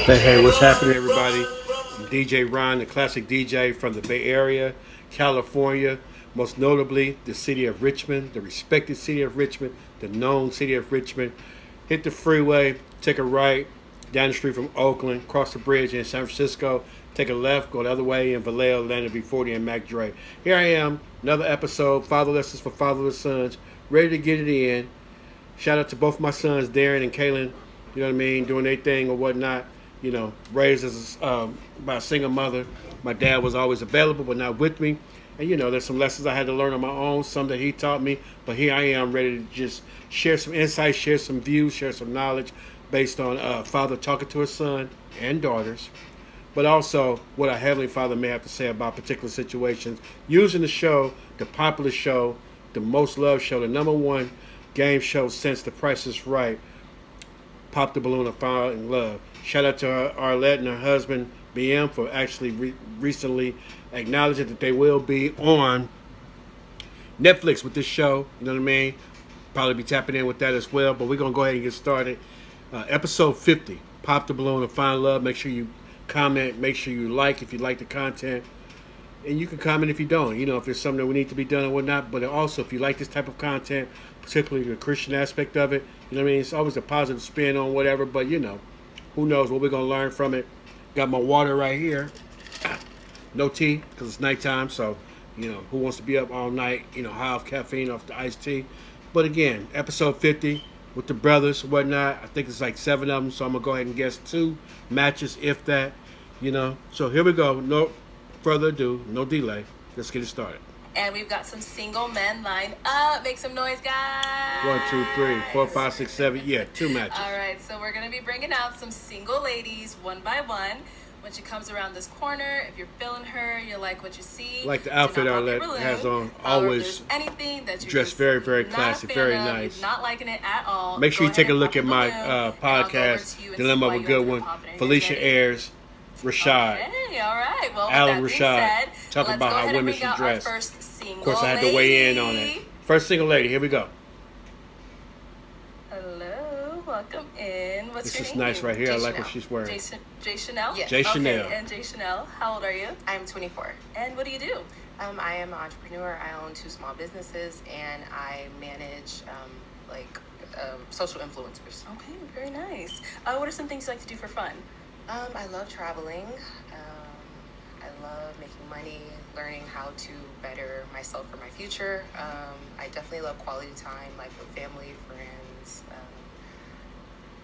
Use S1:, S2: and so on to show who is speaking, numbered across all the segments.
S1: Hey, what's happening, everybody? I'm DJ Ron, the classic DJ from the Bay Area, California, most notably the city of Richmond, the respected city of Richmond, the known city of Richmond. Hit the freeway, take a right down the street from Oakland, cross the bridge in San Francisco, take a left, go the other way in Vallejo, land at V40 and Mac Dre. Here I am, another episode, Father Lessons for Fatherless Sons, ready to get it in. Shout out to both my sons, Darren and Kaylin, you know what I mean, doing their thing or whatnot. You know, raised as by a single mother. My dad was always available, but not with me. And you know, there's some lessons I had to learn on my own, some that he taught me. But here I am, ready to just share some insights, share some views, share some knowledge, based on father talking to his son and daughters, but also what a heavenly father may have to say about particular situations. Using the show, the popular show, the most loved show, the number one game show since The Price is Right, Pop the Balloon and Fall in Love. Shout out to Arlette and her husband BM for actually recently acknowledging that they will be on Netflix with this show. You know what I mean? Probably be tapping in with that as well. But we're gonna go ahead and get started. Episode 50, Pop the Balloon and Find Love. Make sure you comment. Make sure you like if you like the content. And you can comment if you don't. You know, if there's something that we need to be done or whatnot. But also, if you like this type of content, particularly the Christian aspect of it, you know what I mean? It's always a positive spin on whatever. But, you know, who knows what we're going to learn from it. Got my water right here. No tea because it's nighttime. So, you know, who wants to be up all night, you know, high off caffeine, off the iced tea. But again, episode 50 with the brothers, whatnot. I think it's like 7 of them. So I'm going to go ahead and guess 2 matches, if that, you know. So here we go. No further ado, no delay. Let's get it started.
S2: And we've got some single men lined up. Make some noise, guys.
S1: 1, 2, 3, 4, 5, 6, 7. Yeah, 2 matches.
S2: All right, so we're going to be bringing out some single ladies one by one. When she comes around this corner, if you're feeling her, you like what you see.
S1: Like the outfit Arlette has on, always
S2: anything that you
S1: dressed very, very classy, very nice.
S2: Not liking it at all.
S1: Make sure you take a look at my podcast, Dilemma of a Good One. Felicia Ayers, Rashad.
S2: Okay, all right. Well,
S1: Alan Rashad. Talking about how women should dress. Of course, I had to weigh in on it. First single lady, here we go.
S2: Hello, welcome in. What's your name?
S1: This is nice right here.
S3: Jay
S1: I like
S3: Chanelle.
S1: what she's wearing.
S2: Jay Chanelle?
S3: Yes.
S1: Jay Chanelle.
S2: Okay, and Jay Chanelle, how old are you?
S3: I'm 24.
S2: And what do you do?
S3: I am an entrepreneur. I own 2 small businesses, and I manage social influencers.
S2: Okay, very nice. What are some things you like to do for fun?
S3: I love traveling. I love making money, learning how to better myself for my future. I definitely love quality time, like with family, friends.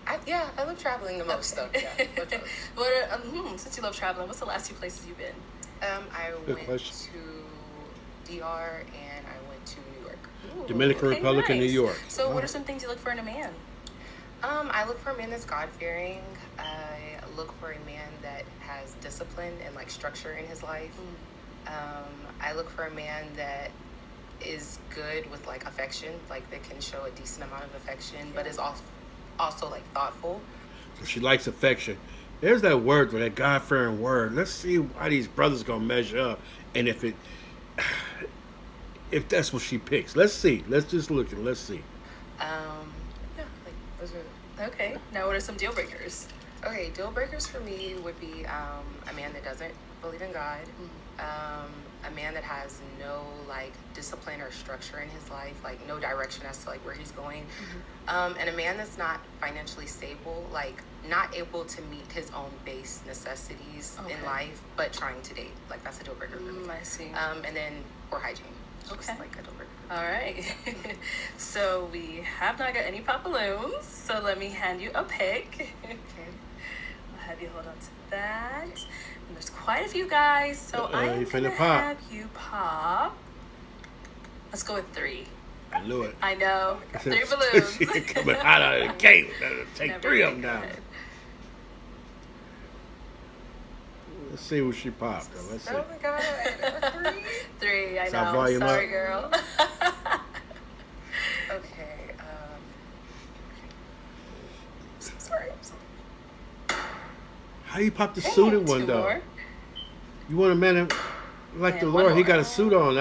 S3: I love traveling the most, though. Yeah, love traveling.
S2: Since you love traveling, what's the last 2 places you've been?
S3: I
S1: Good
S3: went
S1: question.
S3: to DR and I went to New York.
S2: Ooh,
S1: Dominican Republic and New York.
S2: So what are some things you look for in a man?
S3: I look for a man that's God-fearing. I look for a man that has discipline and like structure in his life. I look for a man that is good with like affection, like that can show a decent amount of affection, but is also like thoughtful.
S1: So she likes affection. There's that word, that God-fearing word. Let's see how these brothers gonna measure up, and if that's what she picks. Let's see. Let's just look and let's see.
S3: Like those are.
S2: Okay. Now, what are some deal breakers?
S3: Okay, deal breakers for me would be a man that doesn't believe in God, a man that has no like discipline or structure in his life, like no direction as to like where he's going, and a man that's not financially stable, like not able to meet his own base necessities in life, but trying to date. Like that's a deal breaker for me.
S2: I see.
S3: And then poor hygiene.
S2: Okay.
S3: Just like a deal breaker.
S2: All right. So we have not got any pop balloons. So let me hand you a pick.
S3: Okay.
S2: I'll have you hold on to that. And there's quite a few guys, so I'm
S1: you
S2: gonna
S1: finna pop.
S2: have you pop. Let's go with 3.
S1: I knew it.
S2: I know. 3 balloons.
S1: She coming hot out of the gate. Take
S2: Never
S1: 3 of them
S2: good.
S1: down. Let's see what she popped. Though. Let's see.
S3: Oh my God.
S2: 3, I
S1: Stop
S2: know.
S1: volume
S2: Sorry,
S1: up.
S2: girl.
S3: Okay. Sorry.
S1: How you pop the suited one
S2: 2
S1: though?
S2: more.
S1: You want a man that, like the
S2: And one
S1: Lord? He
S2: more.
S1: got a suit on.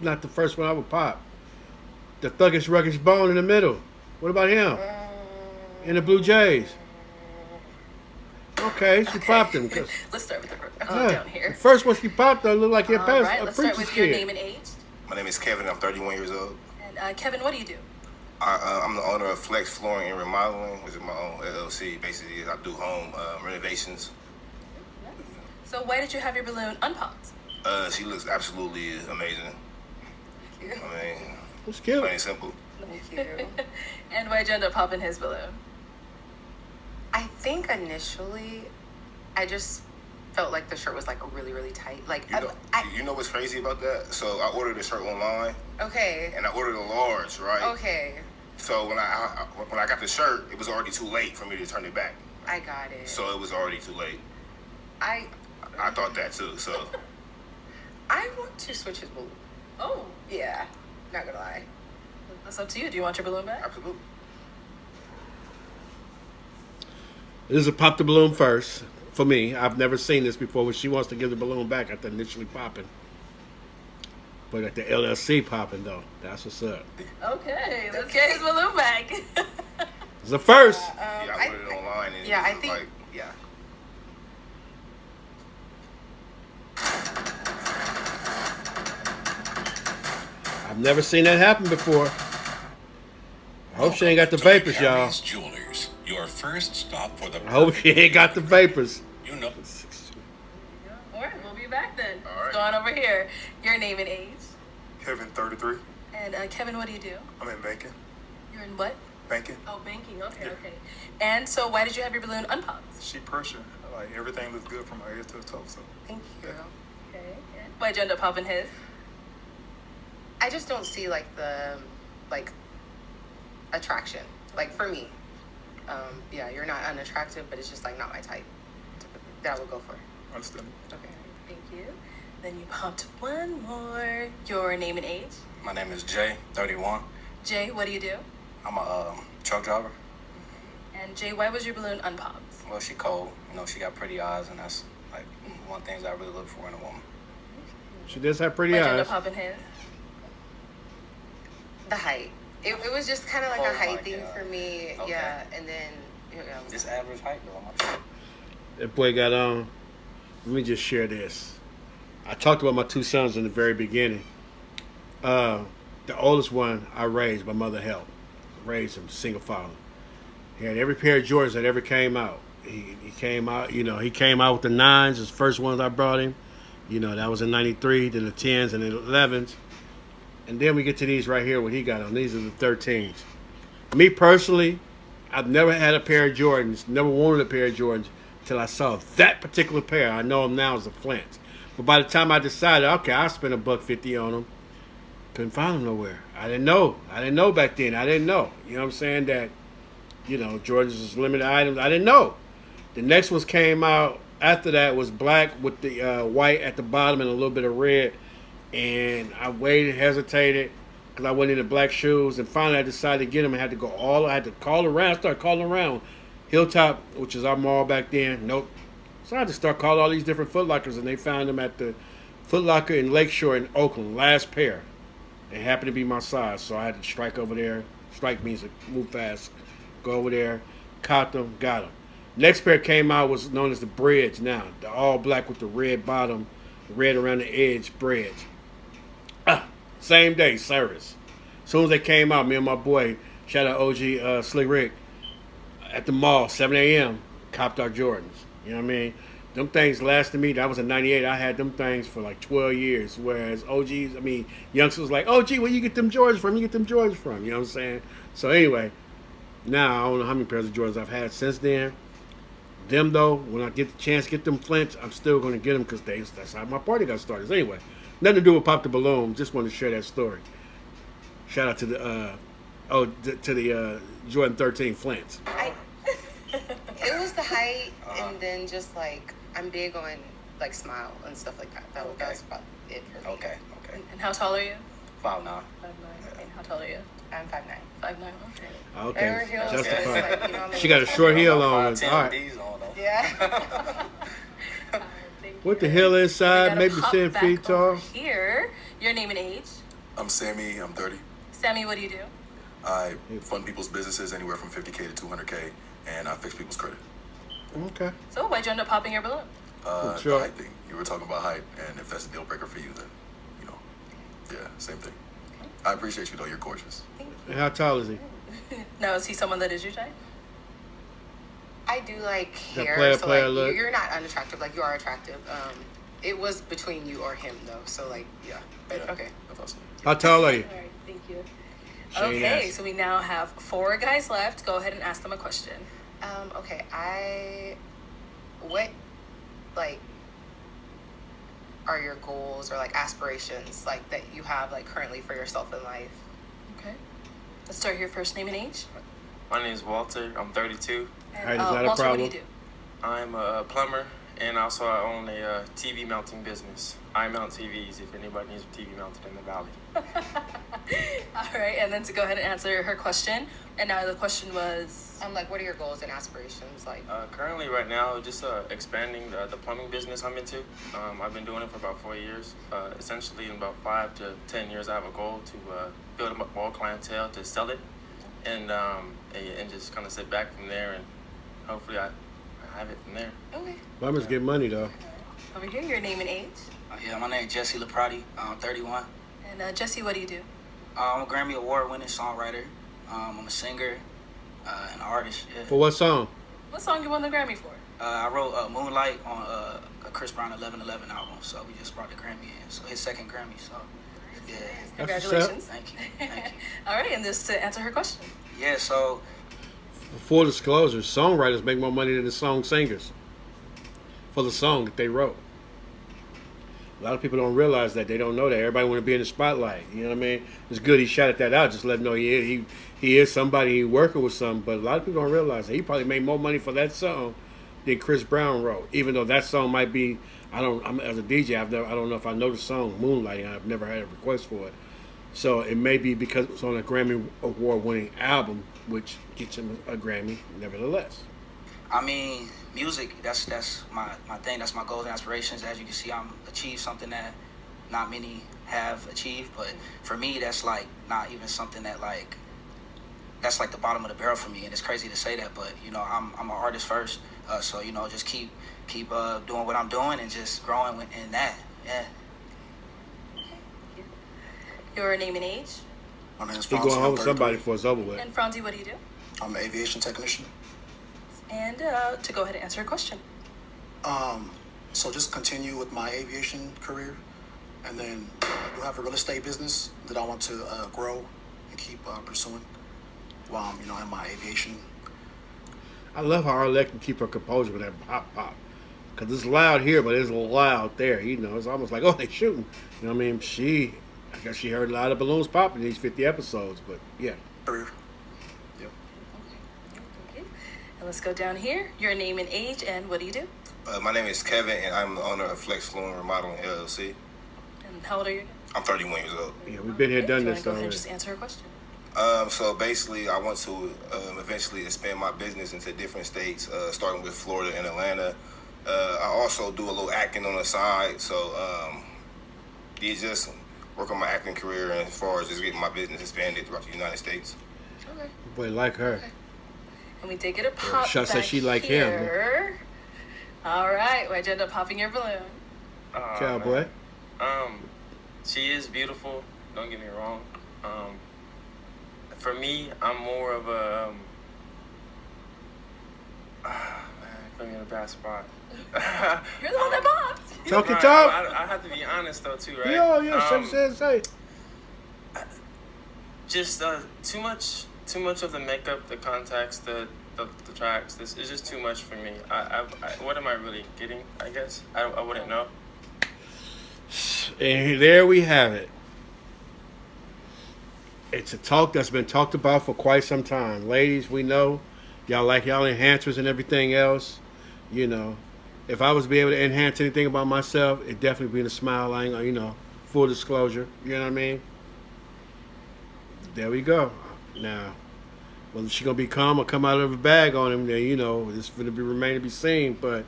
S1: Not the first one I would pop. The thuggish, ruckish bone in the middle. What about him? In the Blue Jays. Okay, she popped him.
S2: Let's start with the down here.
S1: The first one she popped, though, looked like he had
S2: All
S1: passed
S2: right,
S1: a
S2: let's start
S1: preacher's
S2: with your
S1: kid.
S2: name and age.
S4: My name is Kevin. I'm 31 years old.
S2: And Kevin, what do you do?
S4: I'm the owner of Flex Flooring and Remodeling, which is my own LLC. Basically, I do home renovations.
S2: So why did you have your balloon unpopped?
S4: She looks absolutely amazing.
S3: Thank you.
S4: I mean,
S1: It's cute.
S4: plain and simple.
S3: Thank you.
S2: And why'd you end up popping his balloon?
S3: I think initially, I just felt like the shirt was like really, really tight. Like,
S4: You know what's crazy about that? So I ordered a shirt online,
S3: okay,
S4: and I ordered a large, right?
S3: okay,
S4: So when I got the shirt, it was already too late for me to turn it back.
S3: I got it.
S4: So it was already too late.
S3: I
S4: thought that too. So
S3: want to switch his balloon.
S2: Oh,
S3: Yeah, not gonna lie.
S2: that's up to you. Do you want your balloon back?
S4: absolutely.
S1: This is a pop the balloon first for me. I've never seen this before. When she wants to give the balloon back after initially popping, but at the LLC popping though, that's what's up.
S2: Okay, let's get his balloon back.
S1: It's the first.
S4: Yeah, I ordered it online, and
S3: Yeah,
S4: it
S3: I
S4: was
S3: think.
S4: like,
S3: Yeah.
S1: I've never seen that happen before. I hope she ain't got the vapors, y'all.
S5: Carrie's Jewelers, your first stop for the
S1: I hope she ain't got the vapors.
S5: You know.
S2: All right, we'll be back then.
S4: All
S2: Let's
S4: right.
S2: go on over here. Your name and age.
S6: Kevin, 33.
S2: And Kevin, what do you do?
S6: I'm in banking.
S2: You're in what?
S6: Banking.
S2: Oh, banking. Okay, okay. And so why did you have your balloon unpopped?
S6: She pressure. Like, everything looks good from her head to the toe. So,
S3: Thank you.
S2: Okay. And why'd you end up popping his?
S3: I just don't see like the attraction. Like for me, yeah, you're not unattractive, but it's just like not my type. That I would go for.
S6: understand.
S3: Okay.
S2: Thank you. Then you popped one more. Your name and age.
S7: My name is Jay, 31.
S2: Jay, what do you do?
S7: I'm a truck driver.
S2: And Jay, why was your balloon unpopped?
S7: Well, she cold. You know, she got pretty eyes, and that's like one of the things I really look for in a woman.
S1: She does have pretty
S2: Why'd you end
S1: eyes.
S2: up popping his?
S3: The height. It was just kind of like
S7: Oh
S3: a height
S7: my
S3: thing
S7: God.
S3: for me.
S7: Okay.
S3: Yeah, and then
S7: This average height, girl. I'm sure.
S1: That boy got on. Let me just share this. I talked about my two sons in the very beginning. The oldest one I raised, my mother helped. Raised him, single father. He had every pair of Jordans that ever came out. He came out, he came out with the 9s, his first ones I brought him. That was in 93, then the 10s and the 11s. And then we get to these right here, what he got on. These are the 13s. Me personally, I've never had a pair of Jordans, never wanted a pair of Jordans till I saw that particular pair. I know them now as the Flints. But by the time I decided, okay, I'll spend $150 on them, couldn't find them nowhere. I didn't know. I didn't know back then. I didn't know. You know what I'm saying? That, Jordans is limited items. I didn't know. The next ones came out after that was black with the white at the bottom and a little bit of red. And I waited, hesitated, because I went into black shoes. And finally I decided to get them. I had to call around, start calling around. Hilltop, which is our mall back then, nope. So I had to start calling all these different Foot Lockers, and they found them at the Foot Locker in Lakeshore in Oakland, last pair. They happened to be my size, so I had to strike over there. Strike means to move fast. Go over there, caught them, got them. Next pair came out was known as the Bridge now. The all black with the red bottom, red around the edge, Bridge. Same day, service. As soon as they came out, me and my boy, shout out OG Slick Rick, at the mall, 7 a.m., copped our Jordans. You know what I mean? Them things lasted me. That was in 98. I had them things for like 12 years. Whereas youngsters was like, OG, where you get them Jordans from? You know what I'm saying? So anyway, now I don't know how many pairs of Jordans I've had since then. Them though, when I get the chance to get them Flints, I'm still going to get them because that's how my party got started. Anyway, nothing to do with Pop the Balloon. Just wanted to share that story. Shout out to the Jordan 13 Flints.
S3: it was the height, and then just like I'm big on like smile and stuff like that. That was about it for me.
S7: Okay.
S2: And how tall are you?
S7: 5'9".
S2: 5'9". And how tall are you?
S3: I'm 5'9".
S2: 5'9". Okay.
S1: Okay,
S3: Air heels,
S1: justified.
S3: like, I'm
S1: She got a short heel on.
S7: 5'10"
S1: All right.
S7: with these on, though.
S3: Yeah.
S1: What the hell inside? Maybe 10 feet tall.
S2: Here, your name and age.
S8: I'm Sammy. I'm 30.
S2: Sammy, what do you do?
S8: I fund people's businesses anywhere from 50K to 200K, and I fix people's credit.
S1: Okay.
S2: So why'd you end up popping your balloon?
S1: Sure.
S8: The height thing. You were talking about height, and if that's a deal breaker for you, then, you know, yeah, same thing. I appreciate you, though. You're gorgeous.
S1: And how tall is he?
S2: Now, is he someone that is your type?
S3: I do like
S1: That
S3: hair, so
S1: player
S3: like
S1: look?
S3: you're not unattractive, like you are attractive. It was between you or him though, so like yeah. But
S8: Yeah,
S3: okay.
S8: That's awesome.
S1: How tall are you?
S2: All right, thank you.
S1: She ain't
S2: Okay,
S1: asked.
S2: so we now have 4 guys left. Go ahead and ask them a question.
S3: Okay, what like are your goals or like aspirations like that you have like currently for yourself in life?
S2: Okay. Let's start your first name and age.
S9: My name is Walter. I'm 32.
S2: And,
S1: Height is not a
S2: Walter,
S1: problem.
S2: what do you
S9: I'm a plumber, and also I own a TV mounting business. I mount TVs if anybody needs a TV mounted in the valley.
S2: do? All right, and then to go ahead and answer her question. And now the question was,
S3: Like what are your goals and aspirations like?
S9: Currently, right now, just expanding the plumbing business I'm into. I've been doing it for about 4 years. Essentially, in about 5 to 10 years, I have a goal to build up more clientele to sell it, and just kind of sit back from there, and hopefully I have it from there.
S2: okay.
S1: Plumbers get money though.
S2: Over here, your name and age.
S7: Yeah, my name is Jesse Laprati. I'm 31.
S2: And Jesse, what do you do?
S7: I'm a Grammy Award-winning songwriter. I'm a singer, an artist. Yeah.
S1: For what song?
S2: What song you won the Grammy for?
S7: I wrote Moonlight on a Chris Brown 11:11 album, so we just brought the Grammy in. So his second Grammy, so yeah.
S1: That's what's up.
S2: Congratulations.
S7: Thank you. Thank you.
S2: All right, and this to answer her question.
S7: Yeah, so
S1: For full disclosure, songwriters make more money than the song singers for the song that they wrote. A lot of people don't realize that. They don't know that. Everybody want to be in the spotlight. You know what I mean? It's good he shouted that out. Just let him know he is somebody. He working with something. But a lot of people don't realize that he probably made more money for that song than Chris Brown wrote. Even though that song might be, I'm as a DJ, I don't know if I know the song Moonlighting. I've never had a request for it. So it may be because it's on a Grammy Award-winning album, which gets him a Grammy, nevertheless.
S7: I mean, music, that's my thing. That's my goals and aspirations. As you can see, I'm achieved something that not many have achieved. But for me, that's like not even something that like, that's like the bottom of the barrel for me. And it's crazy to say that, but you know, I'm an artist first. So, you know, just keep doing what I'm doing and just growing in that. Yeah.
S2: Your name and age.
S8: My name is
S1: He
S8: Fonzie.
S1: going home
S8: I'm
S1: with
S8: 33.
S1: somebody before it's over with.
S2: And Franzi, what do you do?
S8: I'm an aviation technician.
S2: And to go ahead and answer a question.
S8: So just continue with my aviation career, and then I do have a real estate business that I want to grow and keep pursuing while I'm, in my aviation.
S1: I love how Arlette can keep her composure with that pop. Because it's loud here, but it's loud there. You know, it's almost like, oh, they shooting. You know what I mean? I guess she heard a lot of balloons pop in these 50 episodes, but yeah.
S8: Career. Yep.
S2: Okay. And let's go down here. Your name and age, and what do you do?
S4: My name is Kevin, and I'm the owner of Flex Flooring Remodeling LLC.
S2: And how old are you?
S4: I'm 31 years old.
S1: Yeah, we've been here, done
S2: Do you
S1: this
S2: want to go ahead and
S1: already.
S2: just answer her question?
S4: So basically, I want to eventually expand my business into different states, starting with Florida and Atlanta. I also do a little acting on the side, so just work on my acting career and as far as just getting my business expanded throughout the United States.
S2: Okay.
S1: Boy, like her.
S2: And we did get a pop
S1: Shot said
S2: back
S1: she like him.
S2: here. All right. Why'd you end up popping your balloon?
S1: Cowboy.
S9: She is beautiful. Don't get me wrong. For me, I'm more of a put me in a bad spot.
S2: You're the one that popped.
S1: Talk your
S9: Right,
S1: talk.
S9: I have to be honest though too, right?
S1: Yeah, say.
S9: Just too much of the makeup, the contacts, the tracks. This is just too much for me. I what am I really getting? I guess I wouldn't know.
S1: And there we have it. It's a talk that's been talked about for quite some time. Ladies, we know y'all like y'all enhancers and everything else. You know, if I was to be able to enhance anything about myself, it'd definitely be the smile. I ain't, full disclosure. You know what I mean? There we go. Now, whether she gonna be calm or come out of a bag on him, then it's gonna remain to be seen. But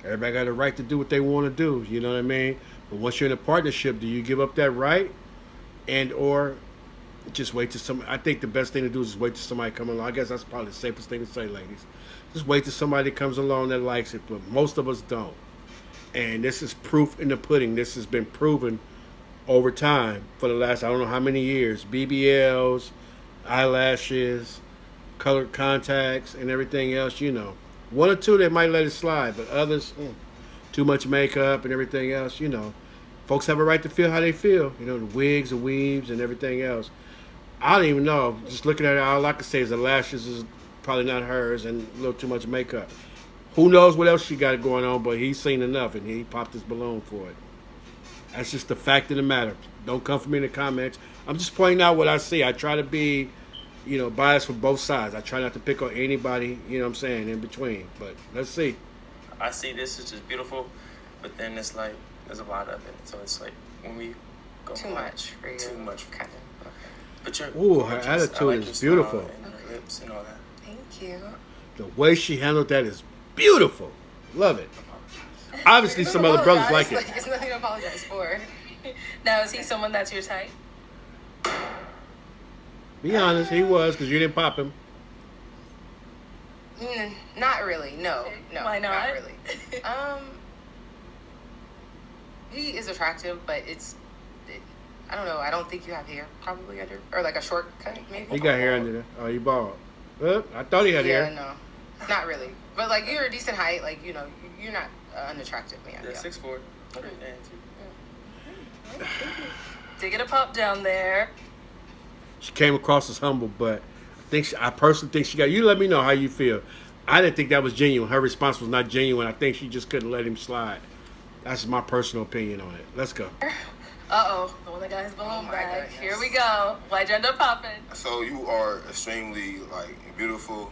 S1: everybody got a right to do what they want to do. You know what I mean? But once you're in a partnership, do you give up that right, and or Just wait till some. I think the best thing to do is just wait till somebody come along. I guess that's probably the safest thing to say, ladies. Just wait till somebody comes along that likes it, but most of us don't. And this is proof in the pudding. This has been proven over time for the last I don't know how many years. BBLs, eyelashes, colored contacts, and everything else. You know, one or two they might let it slide, but others, too much makeup and everything else. You know, folks have a right to feel how they feel. You know, the wigs, the weaves, and everything else. I don't even know. Just looking at it, all I can say is the lashes is probably not hers and a little too much makeup. Who knows what else she got going on, but he's seen enough and he popped his balloon for it. That's just the fact of the matter. Don't come for me in the comments. I'm just pointing out what I see. I try to be, biased for both sides. I try not to pick on anybody, in between. But let's see.
S9: I see this is just beautiful, but then it's like there's a lot of it. So it's like when we go
S3: Too
S9: home,
S3: much for you.
S9: Too much.
S3: Kind of.
S9: But you're
S1: Ooh, her
S9: gorgeous.
S1: attitude
S9: I like
S1: is
S9: your smile
S1: beautiful.
S9: and your lips and all that.
S3: Thank you.
S1: The way she handled that is beautiful. Love it. Obviously, some other brothers like it.
S3: There's nothing to apologize for.
S2: Now, is he someone that's your type?
S1: Be honest, he was, because you didn't pop him.
S3: Not really. No.
S2: Why not?
S3: really. He is attractive, but I don't know. I don't think you have hair probably under, or like a shortcut maybe.
S1: He got hair under there. Oh, he bald. I thought he had hair.
S3: No, not really. But like you're a decent height. Like you're not unattractive man.
S9: Yeah, 6'4". Okay.
S2: Digging a pop down there.
S1: She came across as humble, but I personally think she got. You let me know how you feel. I didn't think that was genuine. Her response was not genuine. I think she just couldn't let him slide. That's my personal opinion on it. Let's go.
S2: Uh-oh, the one that got his balloon back.
S3: goodness.
S2: Here we go. Why'd you end up popping?
S4: So you are extremely beautiful,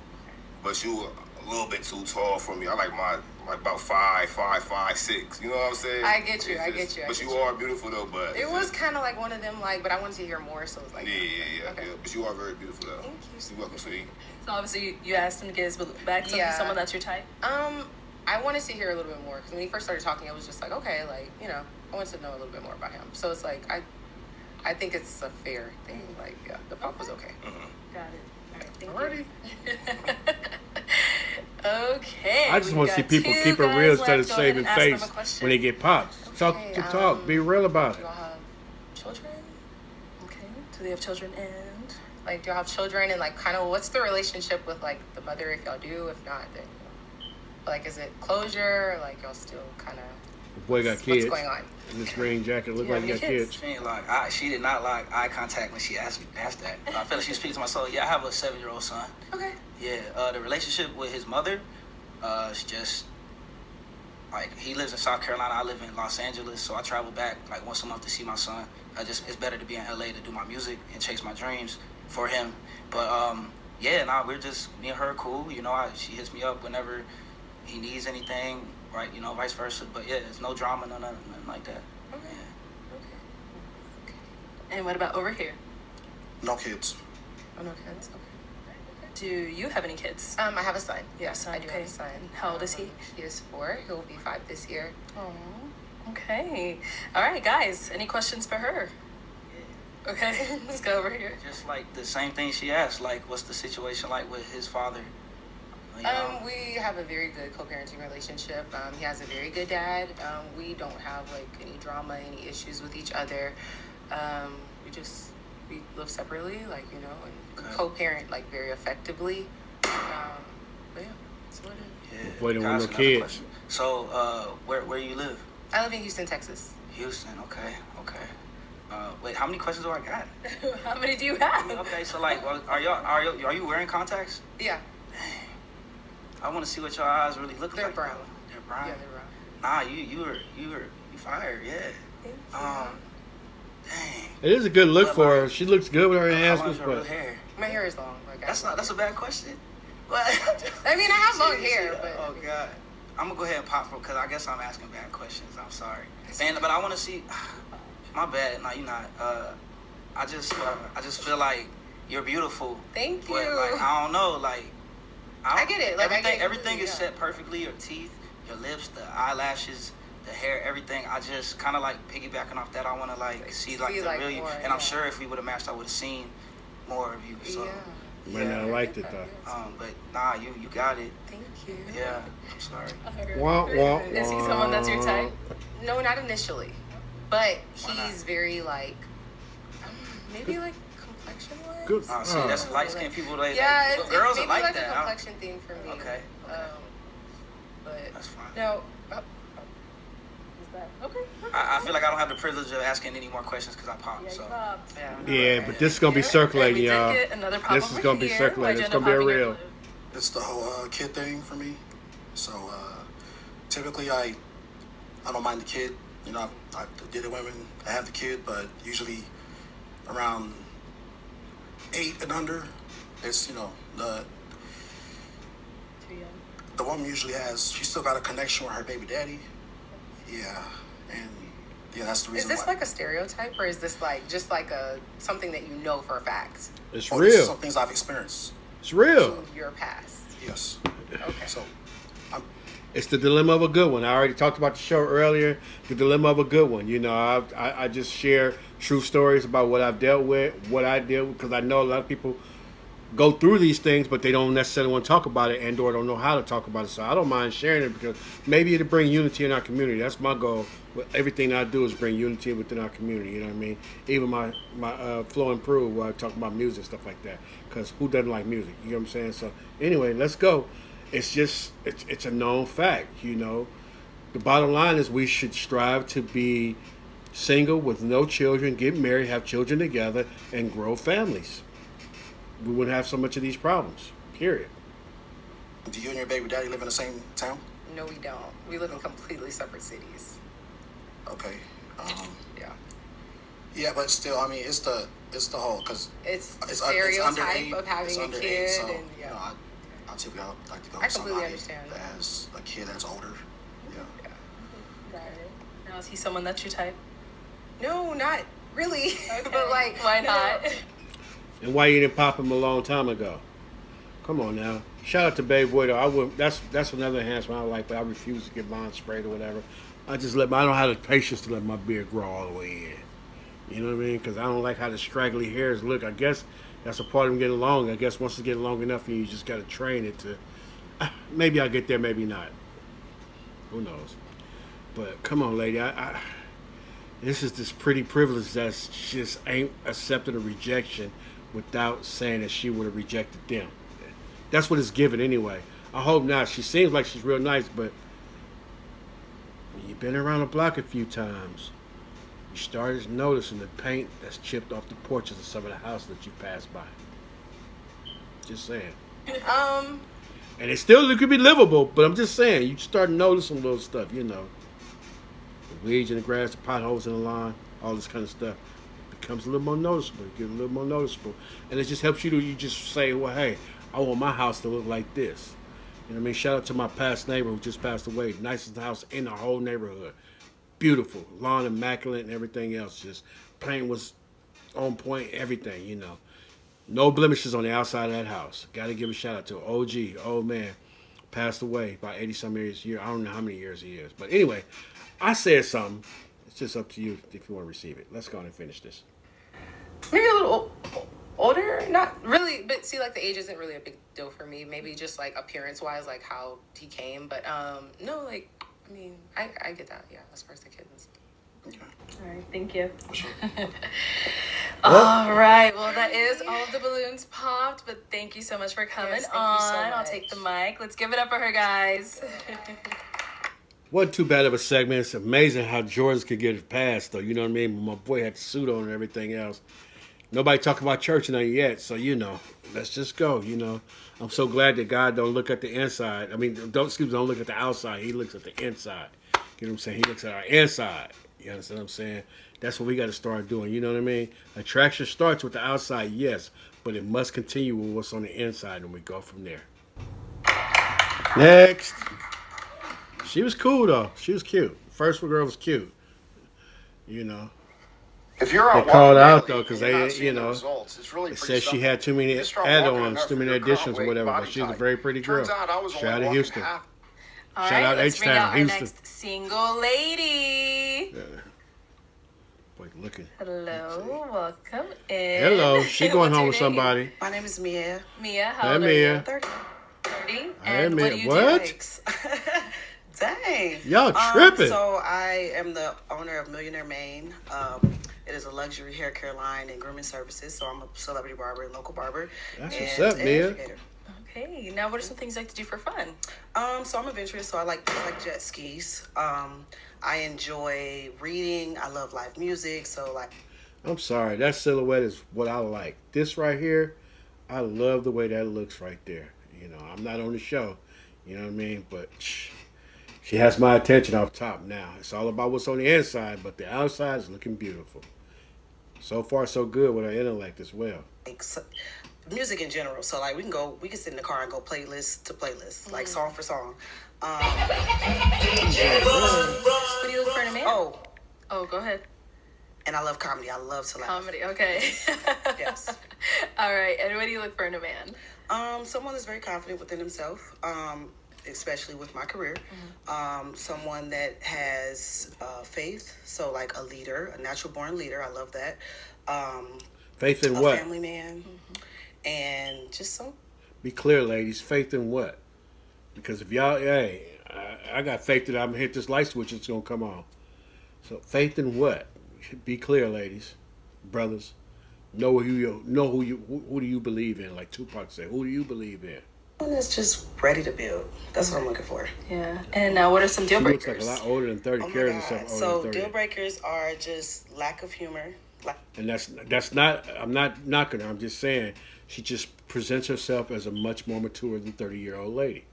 S4: but you a little bit too tall for me. I like about 5'6". You know what I'm saying?
S3: I get you.
S4: But you are beautiful though. But
S3: It was kind of like one of them, but I wanted to hear more, so it was like.
S4: Yeah.
S3: Okay.
S4: But you are very beautiful though.
S3: Thank you so
S4: You're welcome, sweetie.
S2: So obviously you asked him to get his balloon back. So he's someone that's your type?
S3: I wanted to hear a little bit more because when he first started talking, I was just like, okay, I wanted to know a little bit more about him. So it's like I think it's a fair thing. The pop was okay.
S2: Got it. All right,
S3: Alrighty.
S2: Okay.
S1: I just want to see people keep it real instead of saving face when they get popped. Talk. Be real about
S3: Do
S1: it.
S3: y'all have children?
S2: Okay. Do they have children and?
S3: Do y'all have children and kind of what's the relationship with the mother if y'all do? If not, then is it closure? Or, y'all still kind of.
S1: The boy got kids.
S3: What's going on?
S1: In this green jacket, look like he got kids.
S7: She did not like eye contact when she asked that. I feel like she was speaking to my soul. Yeah, I have a 7-year-old son.
S3: Okay.
S7: Yeah, the relationship with his mother, it's just he lives in South Carolina. I live in Los Angeles, so I travel back once a month to see my son. It's better to be in LA to do my music and chase my dreams for him. But we're just me and her cool. She hits me up whenever he needs anything. Right, vice versa. But yeah, there's no drama, nothing like that.
S3: Okay.
S7: Yeah.
S3: Okay.
S2: And what about over here?
S8: No kids.
S3: Oh, no kids. Okay.
S2: Do you have any kids?
S3: I have a son. Yes,
S2: son,
S3: I do
S2: okay.
S3: have a son.
S2: How old is he?
S3: He is 4. He'll be 5 this year.
S2: Oh, okay. All right, guys. Any questions for her? Okay, let's go over here.
S7: Just the same thing she asked. What's the situation with his father?
S3: We have a very good co-parenting relationship. He has a very good dad. We don't have any drama, any issues with each other. We live separately, and co-parent very effectively. But yeah, that's what it is.
S7: Yeah.
S1: Boy, don't want no
S7: Guys,
S1: kids.
S7: question. So, where you live?
S3: I live in Houston, Texas.
S7: Houston. Okay. Wait, how many questions do I got?
S2: How many do you have?
S7: Okay, so are you wearing contacts?
S3: Yeah.
S7: I want to see what your eyes really look
S3: They're
S7: like.
S3: brown.
S7: They're brown.
S3: Yeah, they're brown.
S7: Nah, you fired, yeah.
S3: Thank you.
S7: Dang.
S1: It is a good look for her. She looks good with her
S7: How long
S1: enhancements,
S7: is her real
S1: but
S7: hair?
S3: My hair is long.
S7: That's a bad question. What?
S3: I mean, I have long hair, but.
S7: Oh God. I'm gonna go ahead and pop for because I guess I'm asking bad questions. I'm sorry. But I want to see. My bad. No, you're not. I just feel like you're beautiful.
S3: Thank you.
S7: But I don't know.
S3: I get it.
S7: Everything is set perfectly. Your teeth, your lips, the eyelashes, the hair, everything. I just kind of like piggybacking off that. I want to like see like the
S3: like
S7: real you.
S3: more,
S7: And I'm sure if we would have matched, I would have seen more of you. So,
S1: Man, I liked it though.
S7: but nah, you got it.
S3: Thank you.
S7: Yeah, I'm sorry.
S1: Wah, wah,
S2: Is he someone that's your type?
S3: No, not initially, but
S7: Why not?
S3: he's very like maybe like complexion wise.
S1: Good.
S7: See, that's light skinned people. They,
S3: Yeah,
S7: like,
S3: it's
S7: girls
S3: maybe
S7: are like
S3: like
S7: that.
S3: a complexion thing for me.
S7: Okay.
S3: But
S7: That's fine.
S3: no.
S2: Okay.
S7: I feel like I don't have the privilege of asking any more questions because I popped. So
S1: Yeah, but this is gonna be circulating, y'all. This is gonna be circulating. It's gonna be a real.
S8: It's the whole kid thing for me. So typically I don't mind the kid. You know, I did it women. I have the kid, but usually around 8 and under, it's the woman usually she's still got a connection with her baby daddy. Yeah, and yeah, that's the
S3: Is
S8: reason.
S3: this
S8: why.
S3: like a stereotype, or is this like just like something that you know for a fact?
S1: It's
S8: This is
S1: real.
S8: some things I've experienced.
S1: It's real.
S3: From your past.
S8: Yes.
S3: Okay.
S8: So
S1: It's the dilemma of a good one. I already talked about the show earlier. The dilemma of a good one. You know, I just share true stories about what I've dealt with, what I deal with, because I know a lot of people go through these things, but they don't necessarily want to talk about it and or don't know how to talk about it. So I don't mind sharing it because maybe it'll bring unity in our community. That's my goal. Everything I do is bring unity within our community. You know what I mean? Even my Flow and Prove, where I talk about music, stuff like that. Because who doesn't like music? You know what I'm saying? So anyway, let's go. It's just, it's a known fact, you know. The bottom line is we should strive to be single with no children, get married, have children together, and grow families. We wouldn't have so much of these problems, period.
S8: do you and your baby daddy live in the same town?
S3: No, we don't. We live in completely separate cities.
S8: Okay.
S3: Yeah.
S8: Yeah, but still, I mean, it's the whole because
S3: It's the
S8: it's
S3: stereotype
S8: underage,
S3: of having
S8: it's
S3: a
S8: underage,
S3: kid,
S8: so,
S3: and
S8: you know, I typically like to go
S3: I
S8: with
S3: completely
S8: somebody
S3: understand.
S8: that has a kid that's older. Yeah.
S2: Got it. Now, is he someone that's your type?
S3: No, not really.
S2: Okay.
S3: But like,
S2: Why
S3: you know,
S2: not?
S1: And why you didn't pop him a long time ago? Come on now. Shout out to Babe Boy though. I would. That's another enhancement I like, but I refuse to get mine sprayed or whatever. I don't have the patience to let my beard grow all the way in. You know what I mean? Because I don't like how the straggly hairs look. I guess that's a part of them getting long. I guess once it's getting long enough, you just got to train it to. Maybe I'll get there, maybe not. Who knows? But come on, lady. This is this pretty privilege that's just ain't accepted a rejection without saying that she would have rejected them. That's what it's given anyway. I hope not. She seems like she's real nice, but you've been around the block a few times. You started noticing the paint that's chipped off the porches of some of the houses that you passed by. Just saying. And it could be livable, but I'm just saying, you start noticing little stuff, you know. The weeds in the grass, the potholes in the lawn, all this kind of stuff. It becomes a little more noticeable. It gets a little more noticeable. And it just helps you just say, well, hey, I want my house to look like this. You know what I mean? Shout out to my past neighbor who just passed away. Nicest house in the whole neighborhood. Beautiful. Lawn immaculate and everything else. Just paint was on point, everything, you know. No blemishes on the outside of that house. Got to give a shout out to OG, old man. Passed away about 80-some years. I don't know how many years he is. But anyway, I said something. It's just up to you if you want to receive it. Let's go on and finish this.
S3: maybe a little older, not really, but see, like the age isn't really a big deal for me. Maybe just like appearance wise, like how he came. But no, like I mean, I get that. Yeah, as far as the kids.
S8: Okay.
S2: All right, thank you.
S8: Sure.
S2: All right, well, that is all of the balloons popped, but thank you so much for coming
S3: Yes, thank
S2: on.
S3: you so
S2: I'll
S3: much.
S2: take the mic. Let's give it up for her, guys.
S1: Wasn't too bad of a segment. It's amazing how Jordans could get it passed, though. You know what I mean? My boy had the suit on and everything else. Nobody talking about church or nothing yet, so, you know, let's just go, you know. I'm so glad that God don't look at the inside. I mean, don't look at the outside. He looks at the inside. You know what I'm saying? He looks at our inside. You understand what I'm saying? That's what we got to start doing. You know what I mean? Attraction starts with the outside, yes, but it must continue with what's on the inside, and we go from there. Next. She was cool, though. She was cute. First girl was cute. You know.
S10: If you're out
S1: They called
S10: walking
S1: out,
S10: daily
S1: though, because
S10: and you're
S1: they,
S10: not seeing
S1: you
S10: the
S1: know,
S10: results, it's really
S1: they
S10: pretty
S1: said she had too
S10: simple.
S1: many
S10: You start walking
S1: add-ons,
S10: enough
S1: too
S10: for
S1: many
S10: your current
S1: additions or
S10: weight
S1: whatever,
S10: body
S1: but she's a
S10: type.
S1: very pretty girl.
S10: Turns out I was
S1: Shout
S10: only
S1: out to
S10: walking
S1: Houston.
S10: half.
S2: All
S1: Shout
S2: right,
S1: out
S2: let's bring out
S1: H-Town,
S2: our
S1: Houston.
S2: next single lady.
S1: Boy, looking.
S2: Hello, welcome in.
S1: Hello, she going
S2: What's
S1: home
S2: your
S1: with
S2: name?
S1: somebody.
S10: My name is Mia.
S2: Mia, how
S1: Hey,
S2: old are
S1: Mia.
S2: you?
S10: 30.
S2: 30.
S1: Hey,
S2: And
S1: Mia,
S2: what do you
S1: what?
S2: do?
S10: Thanks. Dang.
S1: Y'all tripping.
S10: So I am the owner of Millionaire Maine. It is a luxury hair care line and grooming services. So I'm a celebrity barber and local barber.
S1: That's
S10: and
S1: what's up,
S10: an
S1: Mia.
S10: educator.
S2: Okay, now what are some things you like to do for fun?
S10: So I'm adventurous, so I like jet skis. I enjoy reading. I love live music. So like,
S1: I'm sorry, that silhouette is what I like. This right here, I love the way that looks right there. You know, I'm not on the show, you know what I mean? But she has my attention off top now. It's all about what's on the inside, but the outside is looking beautiful. So far, so good with her intellect as well.
S10: music in general. So like we can sit in the car and go playlist to playlist, like song for song.
S2: What do you look for in a man?
S10: Oh,
S2: go ahead.
S10: and I love comedy. I love to laugh.
S2: Comedy, okay.
S10: Yes.
S2: All right, and what do you look for in a man?
S10: Someone that's very confident within himself, especially with my career. Someone that has faith, so like a leader, a natural born leader. I love that.
S1: Faith in
S10: a
S1: what?
S10: family man, and just some.
S1: Be clear, ladies. Faith in what? Because if y'all, hey, I got faith that I'm gonna hit this light switch, it's gonna come on. So faith in what? Be clear, ladies, brothers. Know who do you believe in? Like Tupac said, who do you believe in?
S10: Someone that's just ready to build. That's what I'm looking for.
S2: Yeah. And what are some deal
S1: She looks
S2: breakers?
S1: like a lot older than 30.
S10: Oh my
S1: Carries
S10: God.
S1: herself older
S10: So
S1: than 30.
S10: deal breakers are just lack of humor.
S1: And that's not. I'm not knocking her. I'm just saying she just presents herself as a much more mature than 30-year-old lady.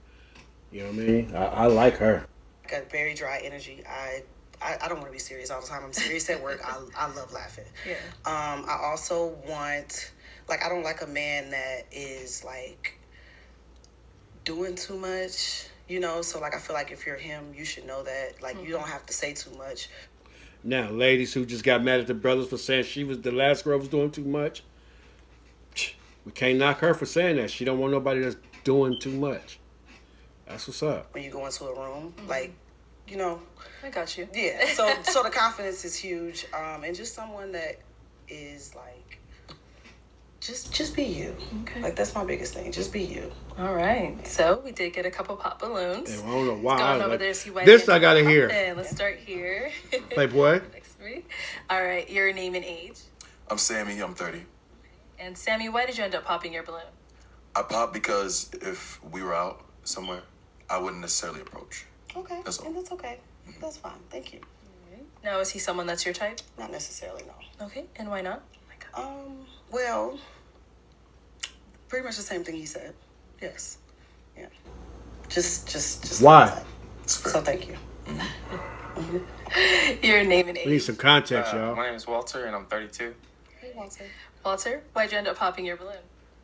S1: You know what I mean? I like her.
S10: Got very dry energy. I don't want to be serious all the time. I'm serious at work. I love laughing.
S2: Yeah.
S10: I also want, like, I don't like a man that is like doing too much, you know. So like I feel like if you're him, you should know that. Like you don't have to say too much.
S1: Now, ladies who just got mad at the brothers for saying she was the last girl was doing too much, we can't knock her for saying that. She don't want nobody that's doing too much. That's what's up.
S10: When you go into a room, like, you know.
S2: I got you.
S10: Yeah. So the confidence is huge, and just someone that is like, just be you.
S2: Okay.
S10: Like that's my biggest thing. Just be you.
S2: All right. So we did get a couple pop balloons.
S1: And I don't know why.
S2: Let's go
S1: I
S2: on
S1: was
S2: over
S1: like,
S2: there, see why
S1: this
S2: they
S1: I gotta
S2: pop
S1: hear.
S2: in. Let's start here.
S1: Playboy.
S2: Next to me. All right. Your name and age.
S11: I'm Sammy, I'm 30.
S2: And Sammy, why did you end up popping your balloon?
S11: I popped because if we were out somewhere, I wouldn't necessarily approach.
S10: Okay.
S11: That's all.
S10: And that's okay. That's fine. Thank you.
S2: Now, is he someone that's your type?
S10: Not necessarily, no.
S2: Okay. And why not?
S10: Well, pretty much the same thing he said. Yes. Yeah. Just.
S1: Why?
S10: So thank you.
S2: Your name and
S1: We need
S2: age.
S1: some context, y'all.
S9: My name is Walter, and I'm 32.
S10: Hey, Walter.
S2: Walter, why'd you end up popping your balloon?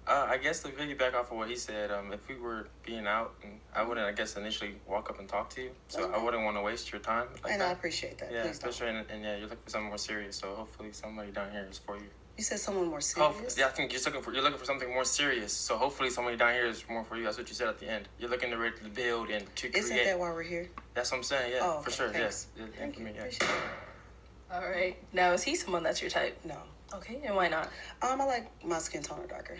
S9: I guess to piggyback off of what he said, if we were being out, and I wouldn't, I guess, initially walk up and talk to you. So I wouldn't want to waste your time like
S10: And
S9: that.
S10: I appreciate that.
S9: Yeah,
S10: Please don't.
S9: especially, and yeah, you're looking for something more serious. So hopefully somebody down here is for you.
S10: You said someone more
S9: Hopefully,
S10: serious?
S9: yeah, I think you're looking for something more serious. So hopefully somebody down here is more for you. That's what you said at the end. You're looking to ready to build and to create.
S10: Isn't that why we're here?
S9: That's what I'm saying. Yeah,
S10: Oh,
S9: for
S10: okay,
S9: sure.
S10: thanks.
S9: Yes. Yeah,
S10: Thank
S9: for
S10: you.
S9: me, yeah.
S10: Appreciate it.
S2: All right. Now, is he someone that's your type?
S10: No.
S2: Okay. And why not?
S10: I like my skin tone darker.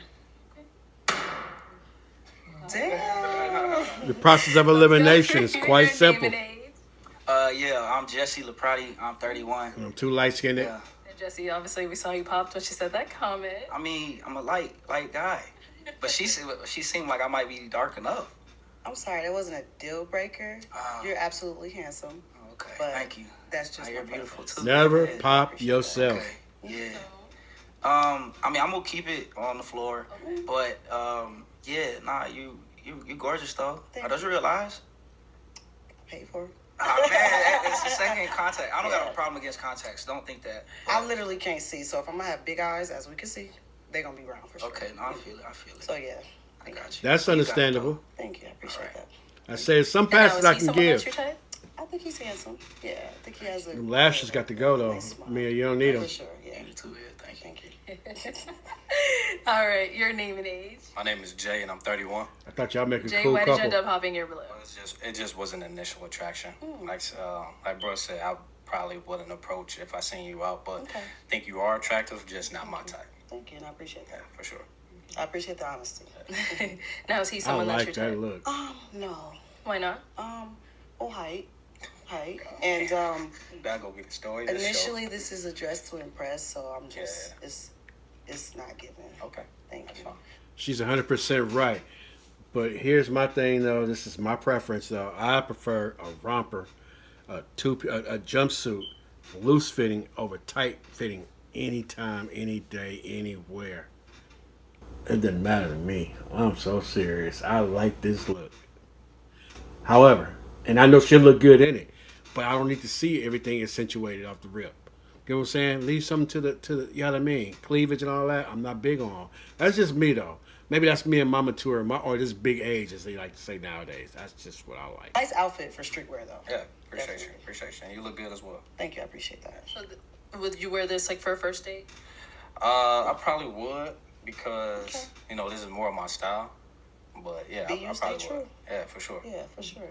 S10: Damn.
S1: The process of elimination is quite
S2: Your
S1: simple.
S2: name and age.
S7: Yeah, I'm Jesse Laprati. I'm 31.
S1: I'm too light-skinned.
S7: Yeah.
S2: And Jesse, obviously, we saw you popped when she said that comment.
S7: I mean, I'm a light guy, but she seemed like I might be dark enough.
S10: I'm sorry, that wasn't a deal breaker.
S7: Oh.
S10: You're absolutely handsome.
S7: Okay,
S10: But
S7: thank you.
S10: That's just
S7: Oh, you're
S10: my
S7: beautiful
S10: preference.
S7: too.
S1: Never
S7: Yeah.
S1: pop yourself.
S7: Okay. Yeah. I mean, I'm gonna keep it on the floor, but yeah, nah, you gorgeous though.
S10: Thank
S7: Don't you realize?
S10: Paid for it.
S7: Man, it's the second contact. I don't got a problem against contacts. Don't think that.
S10: I literally can't see, so if I'm gonna have big eyes, as we can see, they're gonna be brown for sure.
S7: Okay, no, I feel it.
S10: So yeah,
S7: I got you.
S1: That's
S7: You got it,
S1: understandable.
S10: thank you. I appreciate
S7: Alright.
S10: that.
S1: I say some
S2: And now,
S1: passes
S2: is
S1: I
S2: he
S1: can
S2: someone that's
S1: give.
S2: your type?
S10: I think he's handsome. Yeah, I think he has a.
S1: Them lashes got to go though.
S10: Nice smile.
S1: Mia, you don't need them.
S10: For sure, yeah.
S7: though. You too, yeah, thank you.
S10: Thank you.
S2: All right, your name and age.
S12: My name is Jay, and I'm 31.
S1: I thought y'all making a
S2: Jay,
S1: cool
S2: why did you end
S1: couple.
S2: up hopping your balloon?
S12: It just was an initial attraction. Like bro said, I probably wouldn't approach if I seen you out, but
S10: Okay.
S12: think you are attractive, just not my type.
S10: Thank you, and I appreciate that.
S12: Yeah, for sure.
S10: I appreciate the honesty.
S2: Now, is he
S1: I
S2: someone
S1: like
S2: that's your
S1: that
S2: type?
S1: look.
S10: No.
S2: Why not?
S10: Height. And
S12: Gotta go get the story. This
S10: initially this is a dress to impress, so I'm just
S12: Yeah.
S10: it's not given.
S12: Okay.
S10: Thank you.
S1: She's 100% right. But here's my thing, though. This is my preference, though. I prefer a romper, a jumpsuit, loose fitting over tight fitting anytime, any day, anywhere. It doesn't matter to me. I'm so serious. I like this look. However, and I know she'll look good in it, but I don't need to see everything accentuated off the rip. You know what I'm saying? Leave something to the you know what I mean? Cleavage and all that, I'm not big on. That's just me, though. Maybe that's me and my mature, or this big age, as they like to say nowadays. That's just what I like.
S10: Nice outfit for streetwear, though.
S12: Yeah, appreciate you. And you look good as well.
S10: Thank you. I appreciate that.
S2: So would you wear this like for a first date?
S12: I probably would because this is more of my style. But yeah, I probably
S10: true.
S12: would. Yeah, for sure.
S10: Yeah, for sure.